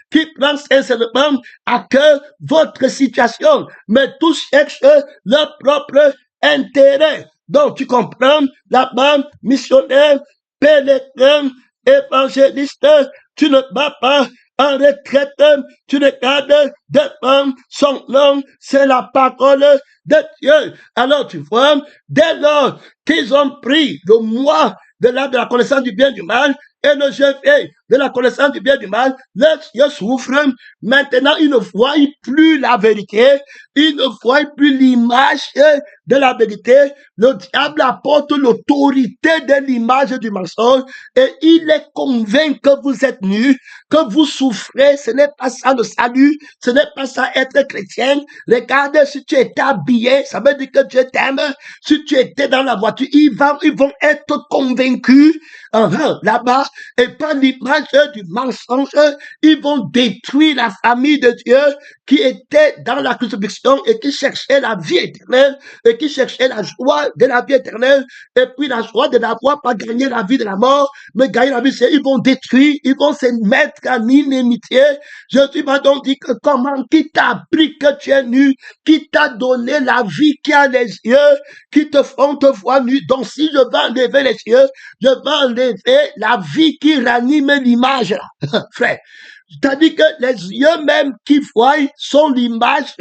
S1: qui prend sincèrement à cœur votre situation, mais tous cherchent leur propre intérêt. Donc, tu comprends, là-bas, missionnaire, pèlerin, évangéliste, tu ne vas pas en retraite, tu regardes devant son nom, c'est la parole de Dieu. Alors, tu vois, dès lors qu'ils ont pris le moi de la connaissance du bien et du mal, et le jeté de la connaissance du bien et du mal, leurs yeux souffrent. Maintenant, ils ne voient plus la vérité, ils ne voient plus l'image de la vérité. Le diable apporte l'autorité de l'image du mensonge et il est convaincu que vous êtes nus, que vous souffrez. Ce n'est pas ça le salut, ce n'est pas ça être chrétien. Regarde, si tu étais habillé, ça veut dire que Dieu t'aime. Si tu étais dans la voiture, ils vont être convaincus là-bas, et par l'image du mensonge, ils vont détruire la famille de Dieu qui était dans la crucifixion et qui cherchait la vie éternelle et qui cherchait la joie de la vie éternelle et puis la joie de n'avoir pas gagné la vie de la mort, mais gagner la vie, c'est ils vont détruire, ils vont se mettre en inimitié. Jésus m'a donc dit que comment, qui t'a appris que tu es nu, qui t'a donné la vie, qui a les yeux, qui te font te voir nu. Donc si je vais enlever les yeux, je vais enlever la vie qui ranime l'image, frère. C'est-à-dire que les yeux même qui voient sont l'image,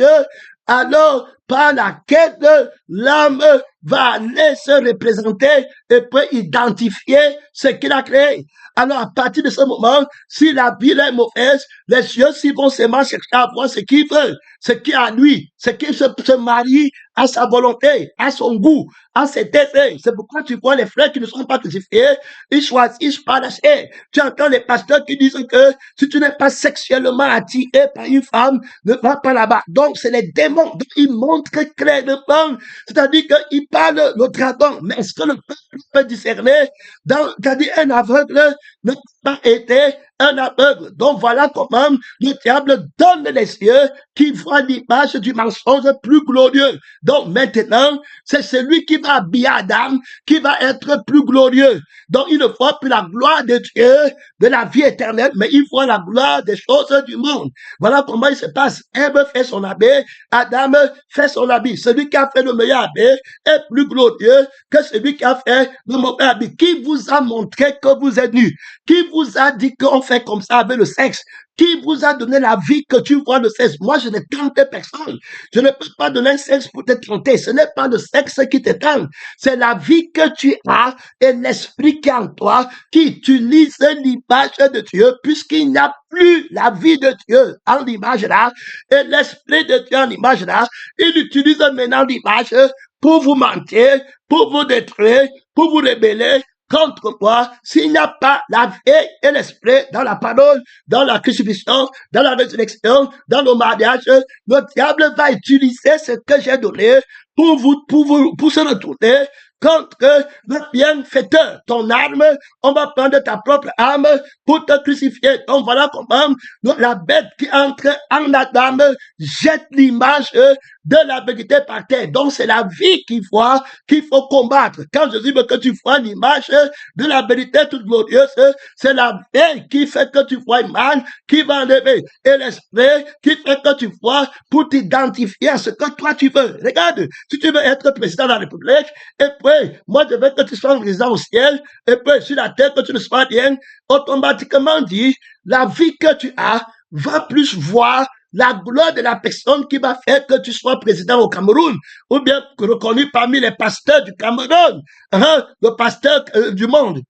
S1: alors par laquelle l'âme va aller se représenter et peut identifier ce qu'il a créé. Alors à partir de ce moment, si la vie est mauvaise, les yeux s'ils vont seulement chercher à voir ce qu'il veut, ce qui est à lui, ce qui se marie à sa volonté, à son goût, à ses désirs. C'est pourquoi tu vois les frères qui ne sont pas crucifiés, ils choisissent pas la chair. Tu entends les pasteurs qui disent que si tu n'es pas sexuellement attiré par une femme, ne va pas là-bas. Donc c'est les démons. Donc, ils montrent clairement, c'est-à-dire qu'ils parlent le dragon. Mais est-ce que le peuple peut discerner? C'est-à-dire un aveugle n'a pas été un aveugle. Donc voilà comment le diable donne les yeux qui voient l'image du mensonge plus glorieux. Donc maintenant, c'est celui qui va habiller Adam qui va être plus glorieux. Donc il ne voit plus la gloire de Dieu, de la vie éternelle, mais il voit la gloire des choses du monde. Voilà comment il se passe. Ève fait son habit, Adam fait son habit. Celui qui a fait le meilleur habit est plus glorieux que celui qui a fait le mauvais habit. Qui vous a montré que vous êtes nus? Qui vous a dit qu'on fait comme ça avec le sexe? Qui vous a donné la vie que tu vois le sexe? Moi, je ne tente personne. Je ne peux pas donner un sexe pour te tenter. Ce n'est pas le sexe qui te tente. C'est la vie que tu as et l'esprit qui est en toi qui utilise l'image de Dieu puisqu'il n'y a plus la vie de Dieu en l'image là et l'esprit de Dieu en l'image là. Il utilise maintenant l'image pour vous mentir, pour vous détruire, pour vous rébeller contre moi, s'il n'y a pas la vie et l'esprit dans la parole, dans la crucifixion, dans la résurrection, dans le mariage, le diable va utiliser ce que j'ai donné pour se retourner contre le bienfaiteur. Ton arme, on va prendre ta propre arme pour te crucifier. Donc voilà comment la bête qui entre en Adam jette l'image de la vérité par terre. Donc c'est la vie qu'il faut combattre. Quand Jésus veut que tu vois l'image de la vérité toute glorieuse, c'est la vie qui fait que tu vois mal, qui va enlever. Et l'esprit qui fait que tu vois pour t'identifier à ce que toi tu veux. Regarde, si tu veux être président de la République, et puis moi je veux que tu sois président au ciel, et puis sur la terre que tu ne sois bien, automatiquement dit, la vie que tu as va plus voir la gloire de la personne qui va faire que tu sois président au Cameroun, ou bien reconnu parmi les pasteurs du Cameroun, le pasteur du monde,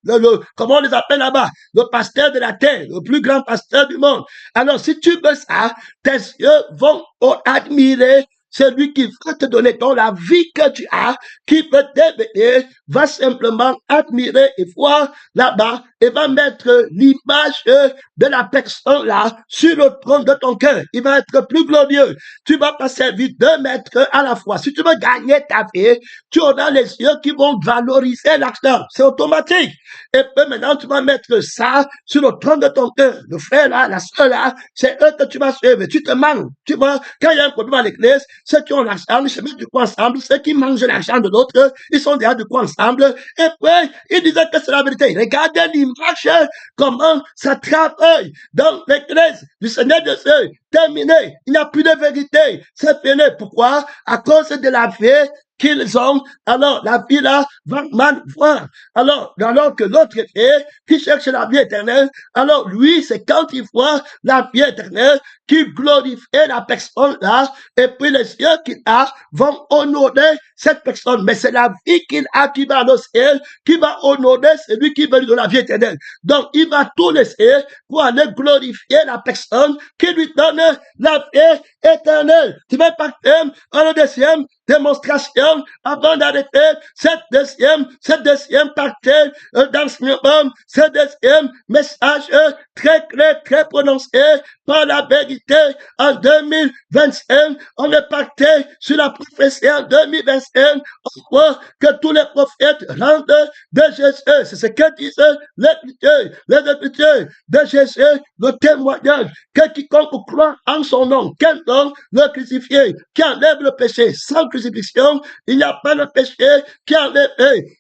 S1: comment on les appelle là-bas, le pasteur de la terre, le plus grand pasteur du monde. Alors si tu veux ça, tes yeux vont admirer c'est lui qui va te donner. Donc la vie que tu as, qui peut t'aider, va simplement admirer et voir là-bas et va mettre l'image de la personne là sur le trône de ton cœur. Il va être plus glorieux. Tu vas pas servir deux maîtres à la fois. Si tu veux gagner ta vie, tu auras les yeux qui vont valoriser l'argent. C'est automatique. Et puis maintenant, tu vas mettre ça sur le trône de ton cœur. Le frère là, la soeur là, c'est eux que tu vas suivre. Tu te manques. Tu vois, quand il y a un problème à l'église, ceux qui ont l'argent, ils se mettent du coup ensemble. Ceux qui mangent l'argent de l'autre, ils sont déjà du coup ensemble. Et puis, ils disaient que c'est la vérité. Regardez l'image, comment ça travaille dans l'église du Seigneur de Dieu. Terminé. Il n'y a plus de vérité. C'est fini. Pourquoi? À cause de la vie qu'ils ont, alors la vie là va mal voir. Alors que l'autre est qui cherche la vie éternelle, alors lui, c'est quand il voit la vie éternelle, qu'il glorifie la personne là, et puis les yeux qu'il a vont honorer cette personne. Mais c'est la vie qu'il a qui va au ciel, qui va honorer celui qui veut lui donner la vie éternelle. Donc, il va tout laisser pour aller glorifier la personne qui lui donne la vie éternelle. Tu vas partir en deuxième démonstration avant d'arrêter cette deuxième partie d'enseignement, ce deuxième message très clair, très prononcé par la vérité en 2025. On est parti sur la prophétie en 2025. On voit que tous les prophètes rendent de Jésus. C'est ce que disent les Écritures de Jésus, le témoignage que quiconque croit en son nom, quel nom le crucifié, qui enlève le péché. Sans crucifixion, il n'y a pas de péché qui enlève.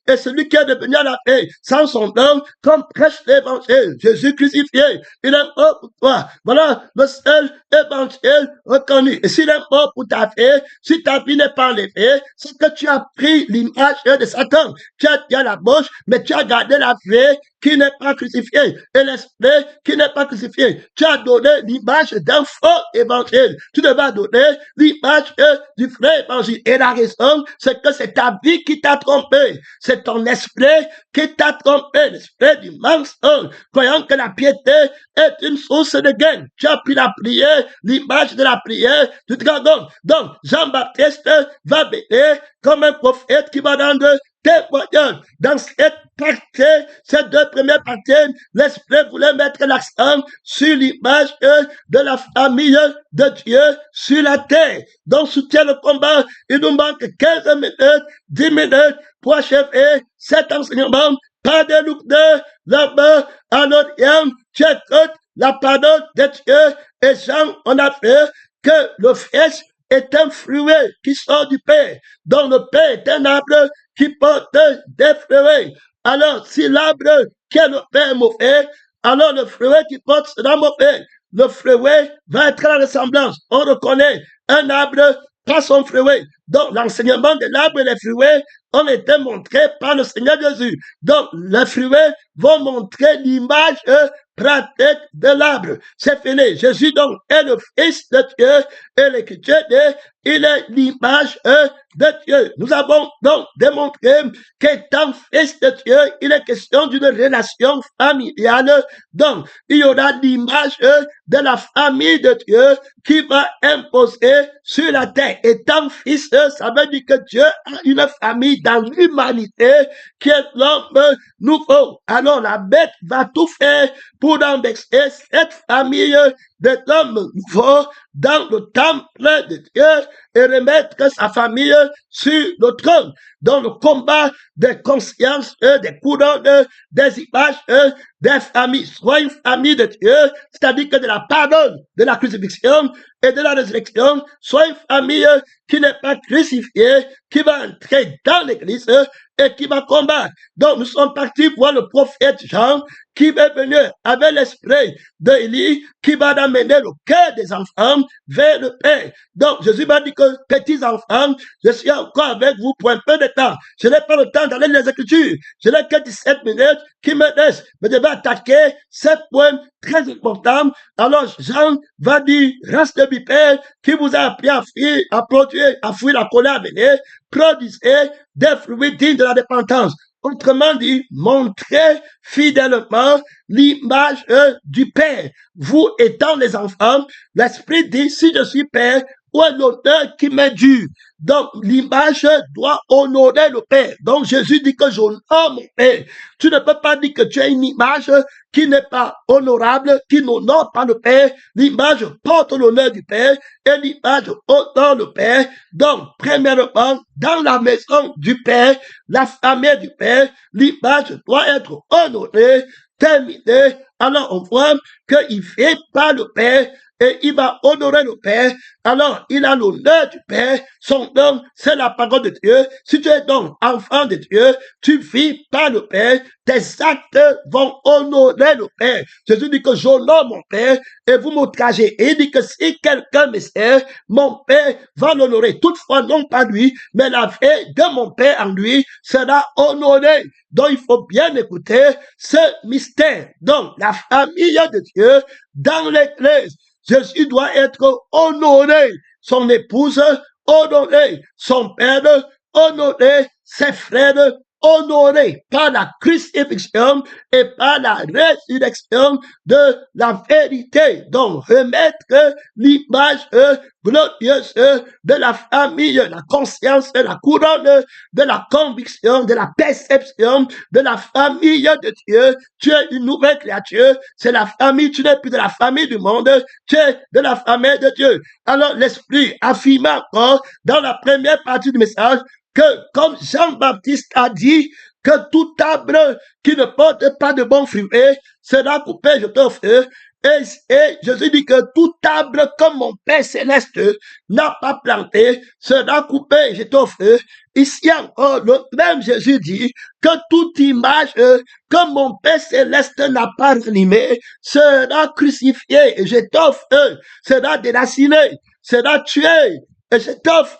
S1: Et celui qui est devenu à la paix, sans son nom, comme prêche l'évangile, Jésus crucifié, il est mort pour toi. Voilà le seul évangile reconnu. Et s'il est mort pour ta vie, si ta vie n'est pas enlevée, c'est que tu as pris l'image de Satan. Tu as dit à la bouche, mais tu as gardé la vie qui n'est pas crucifié, et l'esprit qui n'est pas crucifié. Tu as donné l'image d'un faux évangile. Tu devais donner l'image du vrai évangile. Et la raison, c'est que c'est ta vie qui t'a trompé. C'est ton esprit qui t'a trompé, l'esprit du mensonge, croyant que la piété est une source de gain. Tu as pris la prière, l'image de la prière du dragon. Donc, Jean-Baptiste va venir comme un prophète qui va rendre témoignage. Dans cette partie, ces deux premières parties, l'Esprit voulait mettre l'accent sur l'image de la famille de Dieu sur la terre. Donc, soutient le combat. Il nous manque 15 minutes, 10 minutes pour achever cet enseignement. Pas de lourdeur, là-bas, à l'Orient, tu écoutes la parole de Dieu. Et Jean, on a fait que le Fils est un fruit qui sort du Père. Donc, le Père est un arbre qui porte des fruits. Alors, si l'arbre qui est le Père est mauvais, alors le fruit qui porte sera mauvais. Le fruit va être la ressemblance. On reconnaît un arbre par son fruit. Donc, l'enseignement de l'arbre et les fruits ont été montrés par le Seigneur Jésus. Donc, les fruits vont montrer l'image pratique de l'arbre. C'est fini. Jésus, donc, est le Fils de Dieu et l'Écriture dit, il est l'image de Dieu. Nous avons donc démontré qu'étant Fils de Dieu, il est question d'une relation familiale. Donc, il y aura l'image de la famille de Dieu qui va imposer sur la terre. Étant Fils, ça veut dire que Dieu a une famille dans l'humanité qui est l'homme nouveau. Alors, la bête va tout faire pour embêter cette famille de l'homme nouveau dans le temple de Dieu et remettre sa famille sur le trône. Dans le combat des consciences, des couronnes, des images, des familles. Soit une famille de Dieu, c'est-à-dire que de la parole, de la crucifixion et de la résurrection, soit une famille qui n'est pas crucifiée, qui va entrer dans l'église et qui va combattre. Donc, nous sommes partis voir le prophète Jean qui va venir avec l'esprit d'Élie, qui va amener le cœur des enfants vers le Père. Donc, Jésus m'a dit que, petits enfants, je suis encore avec vous pour un peu de temps. Je n'ai pas le temps d'aller dans les Écritures. Je n'ai que 17 minutes qui me laissent. Mais je vais attaquer 7 points très importants. Alors, Jean va dire, race de bipèdes qui vous a appris à fuir, à produire, à fuir la colère à venir, produisez des fruits dignes de la repentance. Autrement dit, montrez fidèlement l'image du Père. Vous étant les enfants, l'Esprit dit, si je suis Père, Où est l'honneur qui m'est dû? Donc, l'image doit honorer le Père. Donc, Jésus dit que j'honore mon Père. Tu ne peux pas dire que tu as une image qui n'est pas honorable, qui n'honore pas le Père. L'image porte l'honneur du Père et l'image honore le Père. Donc, premièrement, dans la maison du Père, la famille du Père, l'image doit être honorée, terminée. Alors, on voit qu'il fait par le Père et il va honorer le Père. Alors, il a l'honneur du Père. Son nom, c'est la parole de Dieu. Si tu es donc enfant de Dieu, tu vis par le Père. Tes actes vont honorer le Père. Jésus dit que j'honore mon Père et vous m'outragez. Et il dit que si quelqu'un me sert, mon Père va l'honorer. Toutefois, non pas lui, mais la vie de mon Père en lui sera honorée. Donc, il faut bien écouter ce mystère. Donc, la famille de Dieu dans l'Église, Jésus doit être honoré, son épouse honorée, son père honoré, ses frères honorés par la crucifixion et par la résurrection de la vérité. Donc, remettre l'image glorieuse de la famille, la conscience, la couronne de la conviction, de la perception de la famille de Dieu. Tu es une nouvelle créature, c'est la famille, tu n'es plus de la famille du monde, tu es de la famille de Dieu. Alors, l'Esprit affirme encore dans la première partie du message que, comme Jean-Baptiste a dit, que tout arbre qui ne porte pas de bons fruits sera coupé, jeté au feu. Et Jésus dit que tout arbre comme mon Père céleste n'a pas planté sera coupé, jeté au feu. Ici encore, le même Jésus dit que toute image que mon Père céleste n'a pas animée sera crucifiée et jeté au feu, sera déracinée, sera tuée. Et je t'offre,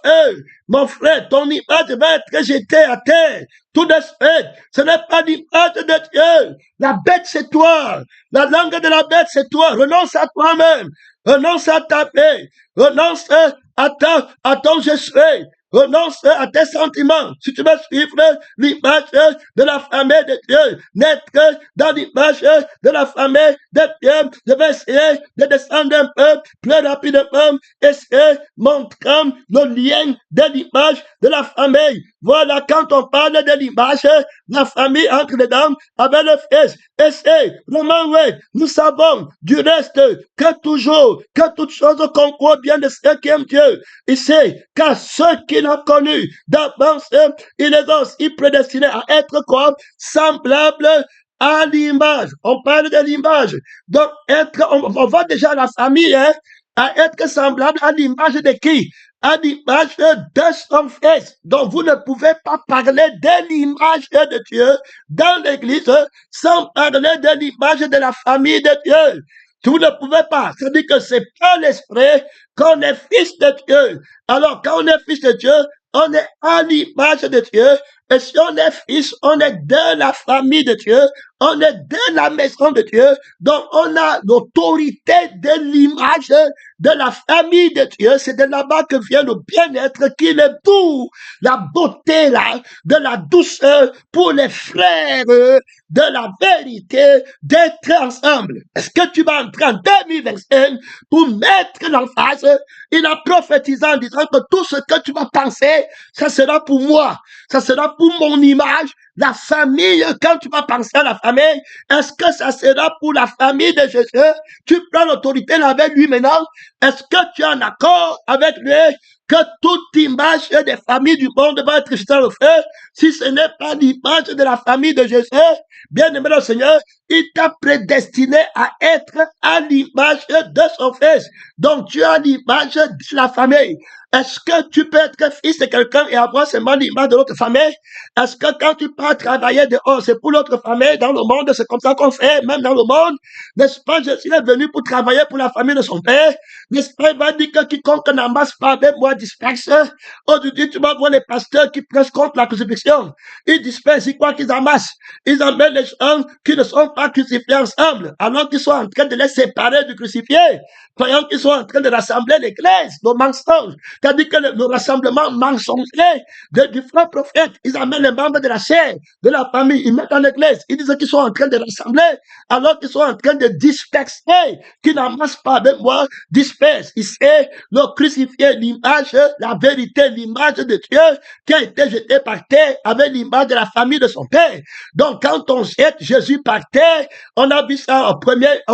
S1: mon frère, ton image va être jetée à terre. Tout de suite, ce n'est pas l'image de Dieu. La bête, c'est toi. La langue de la bête, c'est toi. Renonce à toi-même. Renonce à ta paix. Renonce à ton je suis. Renonce à tes sentiments. Si tu veux suivre l'image de la famille de Dieu, naître dans l'image de la famille de Dieu, je vais essayer de descendre un peu plus rapidement, essayer montrant le lien de l'image de la famille. Voilà, quand on parle de l'image, la famille entre dedans avec le Fils. Essaye, Romains 8, nous savons du reste que toujours, que toute chose concourt bien de ceux qui aiment Dieu. Ici, car ceux qui l'ont connu d'avance, ils les ont aussi prédestinés à être comme semblables à l'image. On parle de l'image. Donc, on voit déjà la famille, à être semblable à l'image de qui? À l'image de son Fils. Donc, vous ne pouvez pas parler de l'image de Dieu dans l'Église sans parler de l'image de la famille de Dieu. Vous ne pouvez pas. C'est-à-dire que c'est par l'Esprit qu'on est fils de Dieu. Alors, quand on est fils de Dieu, on est à l'image de Dieu. Et si on est fils, on est de la famille de Dieu. On est de la maison de Dieu. Donc, on a l'autorité de l'image de la famille de Dieu. C'est de là-bas que vient le bien-être, qui est doux, la beauté là, de la douceur pour les frères, de la vérité, d'être ensemble. Est-ce que tu vas entrer en 2025 pour mettre l'emphase? Il a prophétisé en disant que tout ce que tu vas penser, ça sera pour moi. Ça sera pour mon image. La famille, quand tu vas penser à la famille, est-ce que ça sera pour la famille de Jésus? Tu prends l'autorité là avec lui maintenant. Est-ce que tu es en accord avec lui que toute image des familles du monde va être jetée au feu? Si ce n'est pas l'image de la famille de Jésus, bien aimé le Seigneur, il t'a prédestiné à être à l'image de son Fils. Donc tu as l'image de la famille. Est-ce que tu peux être fils de quelqu'un et avoir seulement l'image de l'autre famille? Est-ce que quand tu pars travailler dehors, c'est pour l'autre famille dans le monde? C'est comme ça qu'on fait, même dans le monde. N'est-ce pas, Jésus est venu pour travailler pour la famille de son Père. N'est-ce pas, il va dire que quiconque n'amasse pas avec moi disperse. Aujourd'hui, tu vas voir les pasteurs qui prêchent contre la crucifixion. Ils dispersent, ils croient qu'ils amassent. Ils emmènent les gens qui ne sont pas crucifiés ensemble, alors qu'ils sont en train de les séparer du crucifié. Croyant qu'ils sont en train de rassembler l'église, nos mensonges. C'est-à-dire que le rassemblement mensonger de différents prophètes, ils amènent les membres de la chair, de la famille, ils mettent dans l'église, ils disent qu'ils sont en train de rassembler, alors qu'ils sont en train de disperser, qu'ils n'amassent pas avec moi, dispersent. Ici, le crucifié, l'image, la vérité, l'image de Dieu qui a été jetée par terre avec l'image de la famille de son père. Donc, quand on jette Jésus par terre, on a vu ça au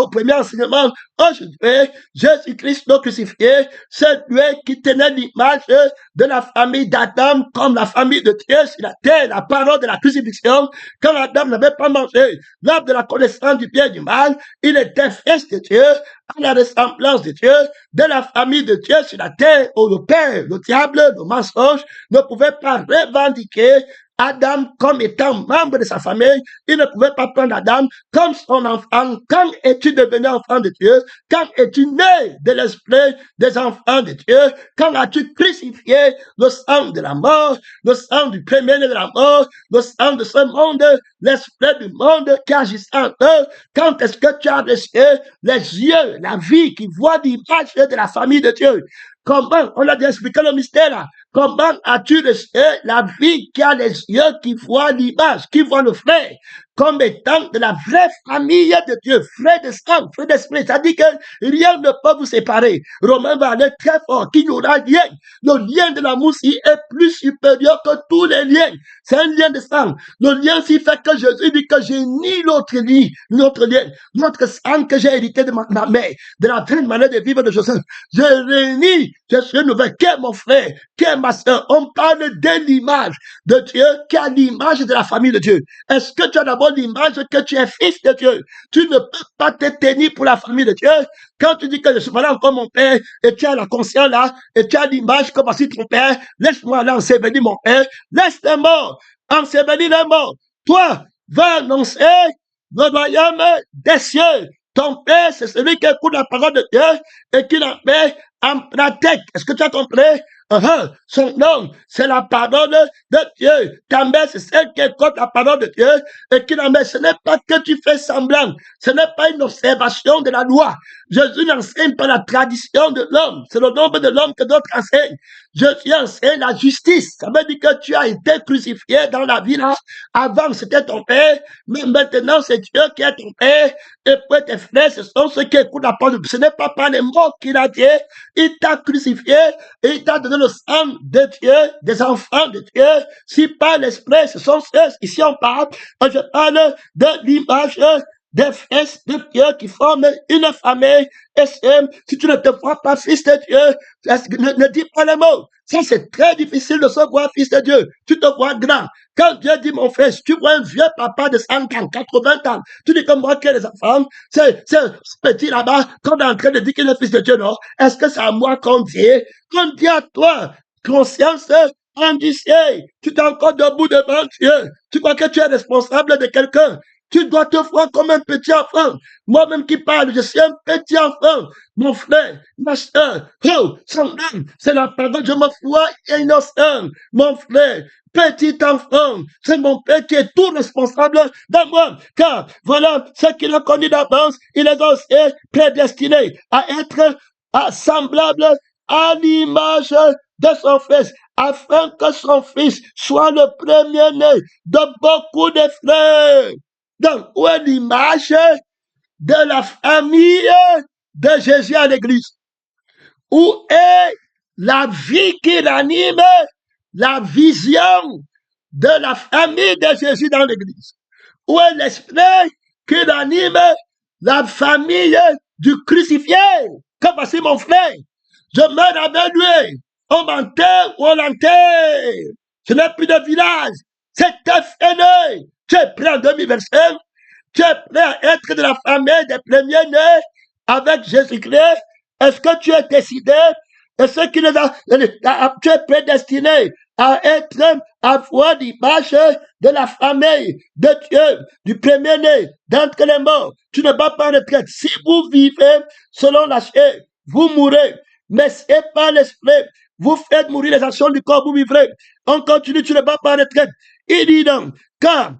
S1: premier enseignement. Aujourd'hui, Jésus-Christ le crucifié, c'est lui qui tenait l'image de la famille d'Adam comme la famille de Dieu sur la terre, la parole de la crucifixion. Quand Adam n'avait pas mangé l'arbre de la connaissance du bien et du mal, il était fils de Dieu, à la ressemblance de Dieu, de la famille de Dieu sur la terre, où le Père, le diable, le mensonge ne pouvait pas revendiquer Adam comme étant membre de sa famille. Il ne pouvait pas prendre Adam comme son enfant. Quand es-tu devenu enfant de Dieu? Quand es-tu né de l'esprit des enfants de Dieu? Quand as-tu crucifié le sang de la mort, le sang du premier-né de la mort, le sang de ce monde, l'esprit du monde qui agit en eux? Quand est-ce que tu as reçu les yeux, la vie qui voit l'image de la famille de Dieu? Comment, on a déjà expliqué le mystère là, comment as-tu reçu la vie qui a les yeux qui voient l'image, qui voient le frère, comme étant de la vraie famille de Dieu, frère de sang, frère d'esprit. C'est-à-dire que rien ne peut vous séparer. Romain va aller très fort, qu'il n'y aura rien. Le lien de l'amour est plus supérieur que tous les liens. C'est un lien de sang. Le lien s'y fait que Jésus dit que j'ai ni l'autre lien, l'autre sang que j'ai hérité de ma mère, de la vraie manière de vivre de Joseph. Je réunis, je suis nouvel, qui est mon frère, qui est ma soeur. On parle de l'image de Dieu, qui a l'image de la famille de Dieu. Est-ce que tu as d'abord l'image que tu es fils de Dieu? Tu ne peux pas te tenir pour la famille de Dieu. Quand tu dis que je suis malade comme mon père, et tu as la conscience là, et tu as l'image comme voici ton père, laisse-moi aller ensevelir mon père, laisse les morts, ensevelir les morts. Toi, va annoncer le royaume des cieux. Ton père, c'est celui qui écoute la parole de Dieu et qui la met en pratique. Est-ce que tu as compris? Son nom, c'est la parole de Dieu. Ta mère, c'est celle qui écoute la parole de Dieu et qui la met. Ce n'est pas que tu fais semblant. Ce n'est pas une observation de la loi. Jésus n'enseigne pas la tradition de l'homme. C'est le nombre de l'homme que d'autres enseignent. Jésus enseigne la justice. Ça veut dire que tu as été crucifié dans la vie là. Avant, c'était ton père, mais maintenant, c'est Dieu qui est ton père. Et puis tes frères, ce sont ceux qui écoutent la parole. Ce n'est pas par les mots qu'il a dit. Il t'a crucifié et il t'a donné le sang de Dieu, des enfants de Dieu. Si par l'esprit, ce sont ceux, ici on parle, je parle de l'image des fils de Dieu qui forment une famille. Et si tu ne te vois pas fils de Dieu, ne dis pas les mots. Ça, c'est très difficile de se voir fils de Dieu. Tu te vois grand. Quand Dieu dit mon fils, tu vois un vieux papa de 100 ans, 80 ans. Tu dis comme moi qui ai des enfants, c'est petit là-bas, quand on est en train de dire qu'il est fils de Dieu, non? Est-ce que c'est à moi qu'on dit? Qu'on dit à toi, conscience indiciée. Tu t'es encore debout devant Dieu. Tu crois que tu es responsable de quelqu'un. Tu dois te voir comme un petit enfant. Moi-même qui parle, je suis un petit enfant. Mon frère, ma soeur, son âme, c'est la parole, je me vois innocent. Mon frère, petit enfant, c'est mon père qui est tout responsable de moi. Car voilà, ce qu'il a connu d'avance, il les a aussi prédestinés à être semblables à l'image de son fils, afin que son fils soit le premier-né de beaucoup de frères. Donc, où est l'image de la famille de Jésus à l'église? Où est la vie qui l'anime, la vision de la famille de Jésus dans l'église? Où est l'esprit qui l'anime, la famille du crucifié? Comme voici mon frère, je meurs avec lui, on m'enterre ou on l'enterre. Ce n'est plus de village, c'est fini. Tu es prêt en 2025? Tu es prêt à être de la famille des premiers-nés avec Jésus-Christ? Est-ce que tu es décidé? Est-ce qu'il tu es prédestiné à avoir l'image de la famille de Dieu, du premier-né, d'entre les morts? Tu ne vas pas en retraite. Si vous vivez selon la chair, vous mourrez. Mais c'est pas l'esprit. Vous faites mourir les actions du corps, vous vivrez. On continue, tu ne vas pas en retraite. Il dit donc, car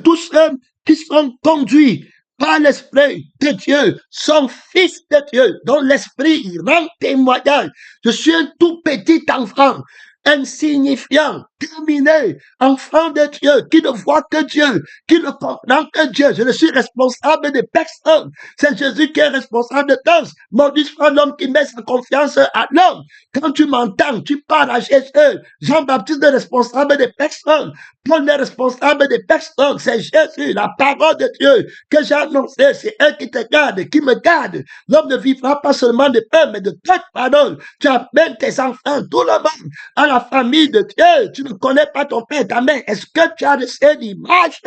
S1: tous ceux qui sont conduits par l'Esprit de Dieu, son Fils de Dieu, dont l'Esprit rend témoignage. Je suis un tout petit enfant, insignifiant, terminé, enfant de Dieu, qui ne voit que Dieu, qui ne comprend que Dieu. Je ne suis responsable de personne. C'est Jésus qui est responsable de tous. Maudit soit l'homme qui met sa confiance à l'homme. Quand tu m'entends, tu parles à Jésus. Jean-Baptiste est responsable de personne. Paul est responsable de personne. C'est Jésus, la parole de Dieu que j'ai annoncée. C'est elle qui te garde, qui me garde. L'homme ne vivra pas seulement de pain, mais de toute parole. Tu amènes tes enfants, tout le monde, à la famille de Dieu. Tu ne connais pas ton père, ta mère. Est-ce que tu as reçu l'image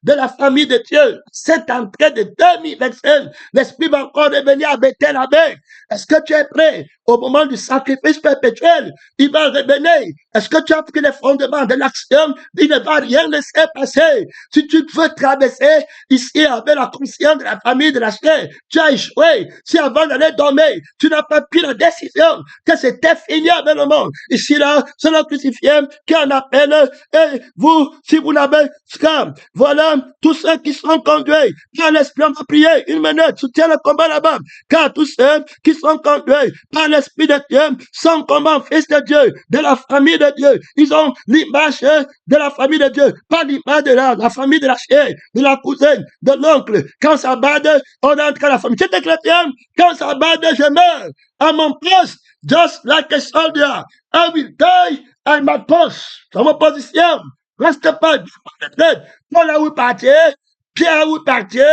S1: de la famille de Dieu? Cette entrée de 2025, l'Esprit va encore revenir à Bethel avec. Est-ce que tu es prêt? Au moment du sacrifice perpétuel, il va revenir. Est-ce que tu as pris les fondements de l'action? Il ne va rien laisser passer. Si tu veux traverser ici avec la conscience de la famille de la chair, tu as échoué. Si avant d'aller dormir, tu n'as pas pris la décision que c'était fini avec le monde. Ici, là, c'est le crucifié qui en appelle. Et vous, si vous n'avez pas, voilà, tous ceux qui sont conduits par l'Esprit, on va prier une minute, soutiens le combat là-bas. Car tous ceux qui sont conduits par l'Esprit de Dieu sont comme un fils de Dieu, de la famille de Dieu. Ils ont l'image de la famille de Dieu, pas l'image de la famille de la chair, de la cousine, de l'oncle. Quand ça bade, on entre à la famille. C'est chrétien, quand ça bade, je meurs à mon poste, just like a soldier. I will die at my post. Dans ma position. Reste pas, Paul a où partir, Pierre a où partir,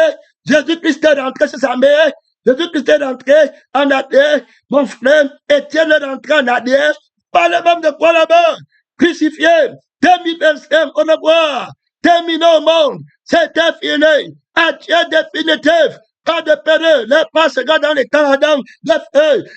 S1: Jésus-Christ est rentré sur sa mère, Jésus-Christ est rentré en Adère, mon frère, Étienne est rentré en Adère, pas le même de quoi là-bas, crucifié, 2025, on le voit, terminé au monde, c'était fini, adieu définitif. Pas de péril, les pas se gardent dans les temps d'Adam,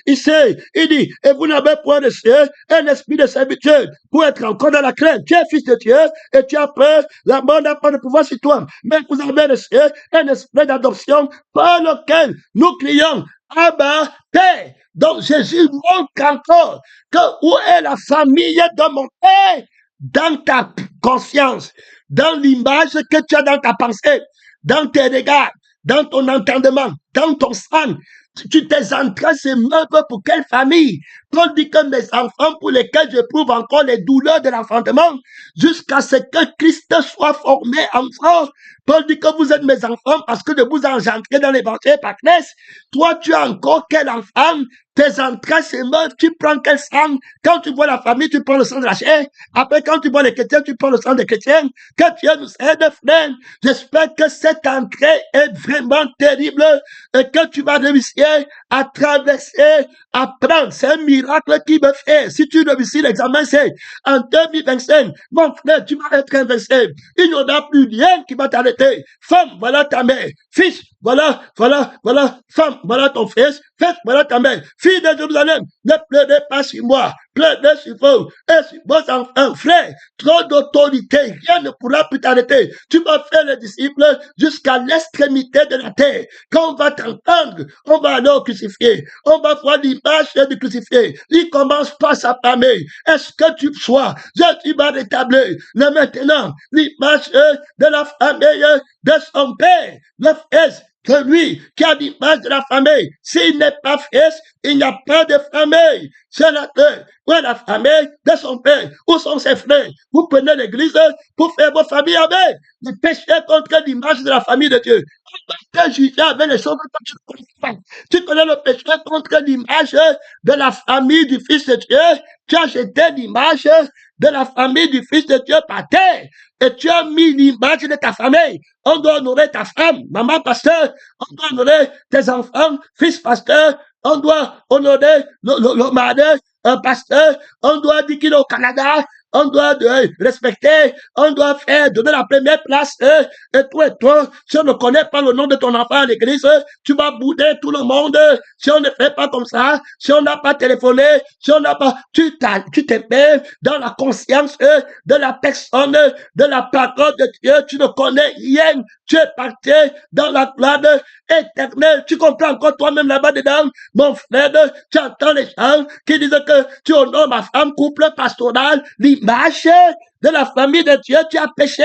S1: ici, il dit, et vous n'avez point de ciel, un esprit de servitude, pour être encore dans la crainte. Tu es fils de Dieu, et tu as peur, la mort n'a pas de pouvoir sur toi. Mais vous avez le ciel, un esprit d'adoption, par lequel nous crions, Abba, Père. Donc Jésus montre encore que où est la famille de mon Père? Dans ta conscience, dans l'image que tu as dans ta pensée, dans tes regards, dans ton entendement, dans ton sang. Tu t'es entré ces meurtres pour quelle famille? Paul dit que mes enfants pour lesquels j'éprouve encore les douleurs de l'enfantement, jusqu'à ce que Christ soit formé en France. Paul dit que vous êtes mes enfants parce que de vous engendrer dans l'évangile par Christ. Toi, tu as encore quel enfant? Tes entrailles, c'est mort, tu prends quel sang? Quand tu vois la famille, tu prends le sang de la chair. Après, quand tu vois les chrétiens, tu prends le sang des chrétiens. Que Dieu nous aide, frère. J'espère que cette entrée est vraiment terrible et que tu vas réussir à traverser, à prendre. C'est un miracle qui me fait. Si tu réussis l'examen, c'est en 2025. Mon frère, tu vas être invincible. Il n'y aura plus rien qui va t'arrêter. Femme, voilà ta mère. Fils, voilà, femme, voilà ton fils, fête, voilà ta mère. Fille de Jérusalem, ne pleurez pas sur moi, pleurez sur vous et sur vos enfants, frère. Trop d'autorité, rien ne pourra plus t'arrêter. Tu vas faire les disciples jusqu'à l'extrémité de la terre. Quand on va t'entendre, on va alors crucifier. On va voir l'image du crucifié. Il commence par sa famille. Est-ce que tu sois, Jésus va rétablir, mais maintenant, l'image de la famille de son père, le fils, que lui qui a l'image de la famille. S'il n'est pas fils, il n'y a pas de famille. C'est la terre. Où est la famille de son père? Où sont ses frères? Vous prenez l'église pour faire vos familles avec. Le péché contre l'image de la famille de Dieu. On va te juger avec les choses que tu ne connais pas. Tu connais le péché contre l'image de la famille du Fils de Dieu. Tu as jeté l'image de la famille du Fils de Dieu par terre. Et tu as mis l'image de ta famille. On doit honorer ta femme, maman pasteur. On doit honorer tes enfants, fils pasteur. On doit honorer le mari, un pasteur. On doit dire qu'il est au Canada. On doit respecter, on doit donner la première place. Et toi, si on ne connaît pas le nom de ton enfant à l'église, tu vas bouder tout le monde. Si on ne fait pas comme ça, si on n'a pas téléphoné, si on n'a pas, tu te mets dans la conscience de la personne, de la parole de Dieu. Tu ne connais rien. Tu es parti dans la gloire éternelle. Tu comprends encore toi-même là-bas dedans, mon frère. Tu entends les gens qui disent que tu honores ma femme, couple pastoral, l'image marché de la famille de Dieu, tu as péché.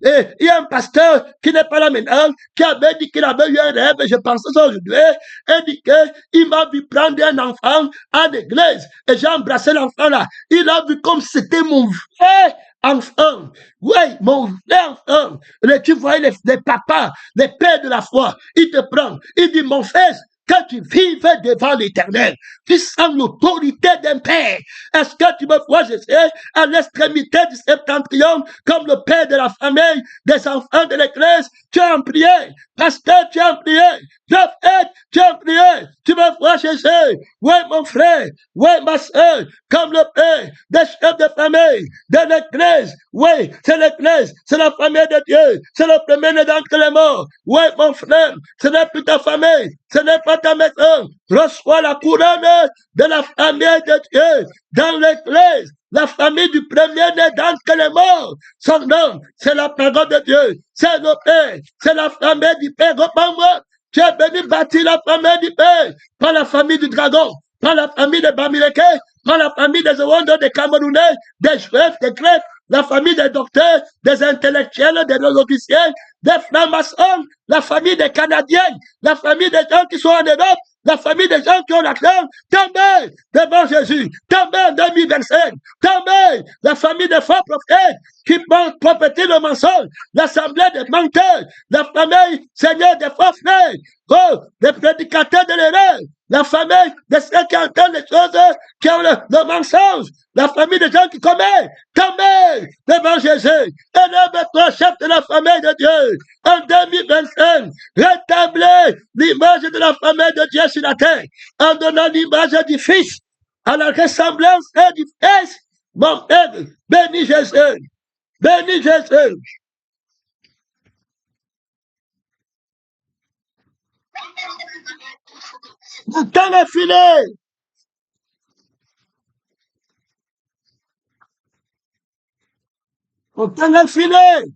S1: Et il y a un pasteur qui n'est pas là maintenant, qui avait dit qu'il avait eu un rêve, et je pensais ça aujourd'hui, et dit qu'il m'a vu prendre un enfant à l'église, et j'ai embrassé l'enfant là. Il a vu comme c'était mon vrai enfant. Oui, mon vrai enfant. Et tu vois les papas, les pères de la foi, il te prend, il dit, mon fils, quand tu vives devant l'Éternel, tu sens l'autorité d'un père. Est-ce que tu me vois, je sais, à l'extrémité du septentrion, comme le père de la famille, des enfants de l'Église, tu as en prié, parce que tu as en prié, prophète, tu as en prié, tu me vois, je sais, oui, mon frère, oui, ma soeur, comme le père des chefs de famille, de l'Église, oui, c'est l'Église, c'est la famille de Dieu, c'est le premier-né d'entre les morts, oui, mon frère, ce n'est plus ta famille, ce n'est pas ta maison, reçois la couronne de la famille de Dieu dans l'Église, la famille du premier-né d'entre les morts. Son nom, c'est la parole de Dieu, c'est le Père, c'est la famille du Père. Reprends-moi, tu es venu bâtir la famille du Père, pas la famille du dragon, pas la famille des Bamileke, pas la famille des Rwandais, des Camerounais, des Juifs, des Grecs, la famille des docteurs, des intellectuels, des logiciens, des francs-maçons, la famille des Canadiens, la famille des gens qui sont en Europe, la famille des gens qui ont l'argent, tombez devant Jésus, tombez en 2025, tombez la famille des faux prophètes qui vont prophétiser le mensonge, l'assemblée des menteurs, la famille, Seigneur, des faux frères, oh, des prédicateurs de l'erreur, la famille de ceux qui entendent les choses, qui ont le mensonge, la famille des gens qui commettent, tombez devant Jésus, élève-toi, chef de la famille de Dieu, en 2025, rétablez l'image de la famille de Dieu sur la terre, en donnant l'image du Fils, à la ressemblance du Fils, mon Père, bénis Jésus, bénis Jésus. Le temps est fini. Le temps est fini.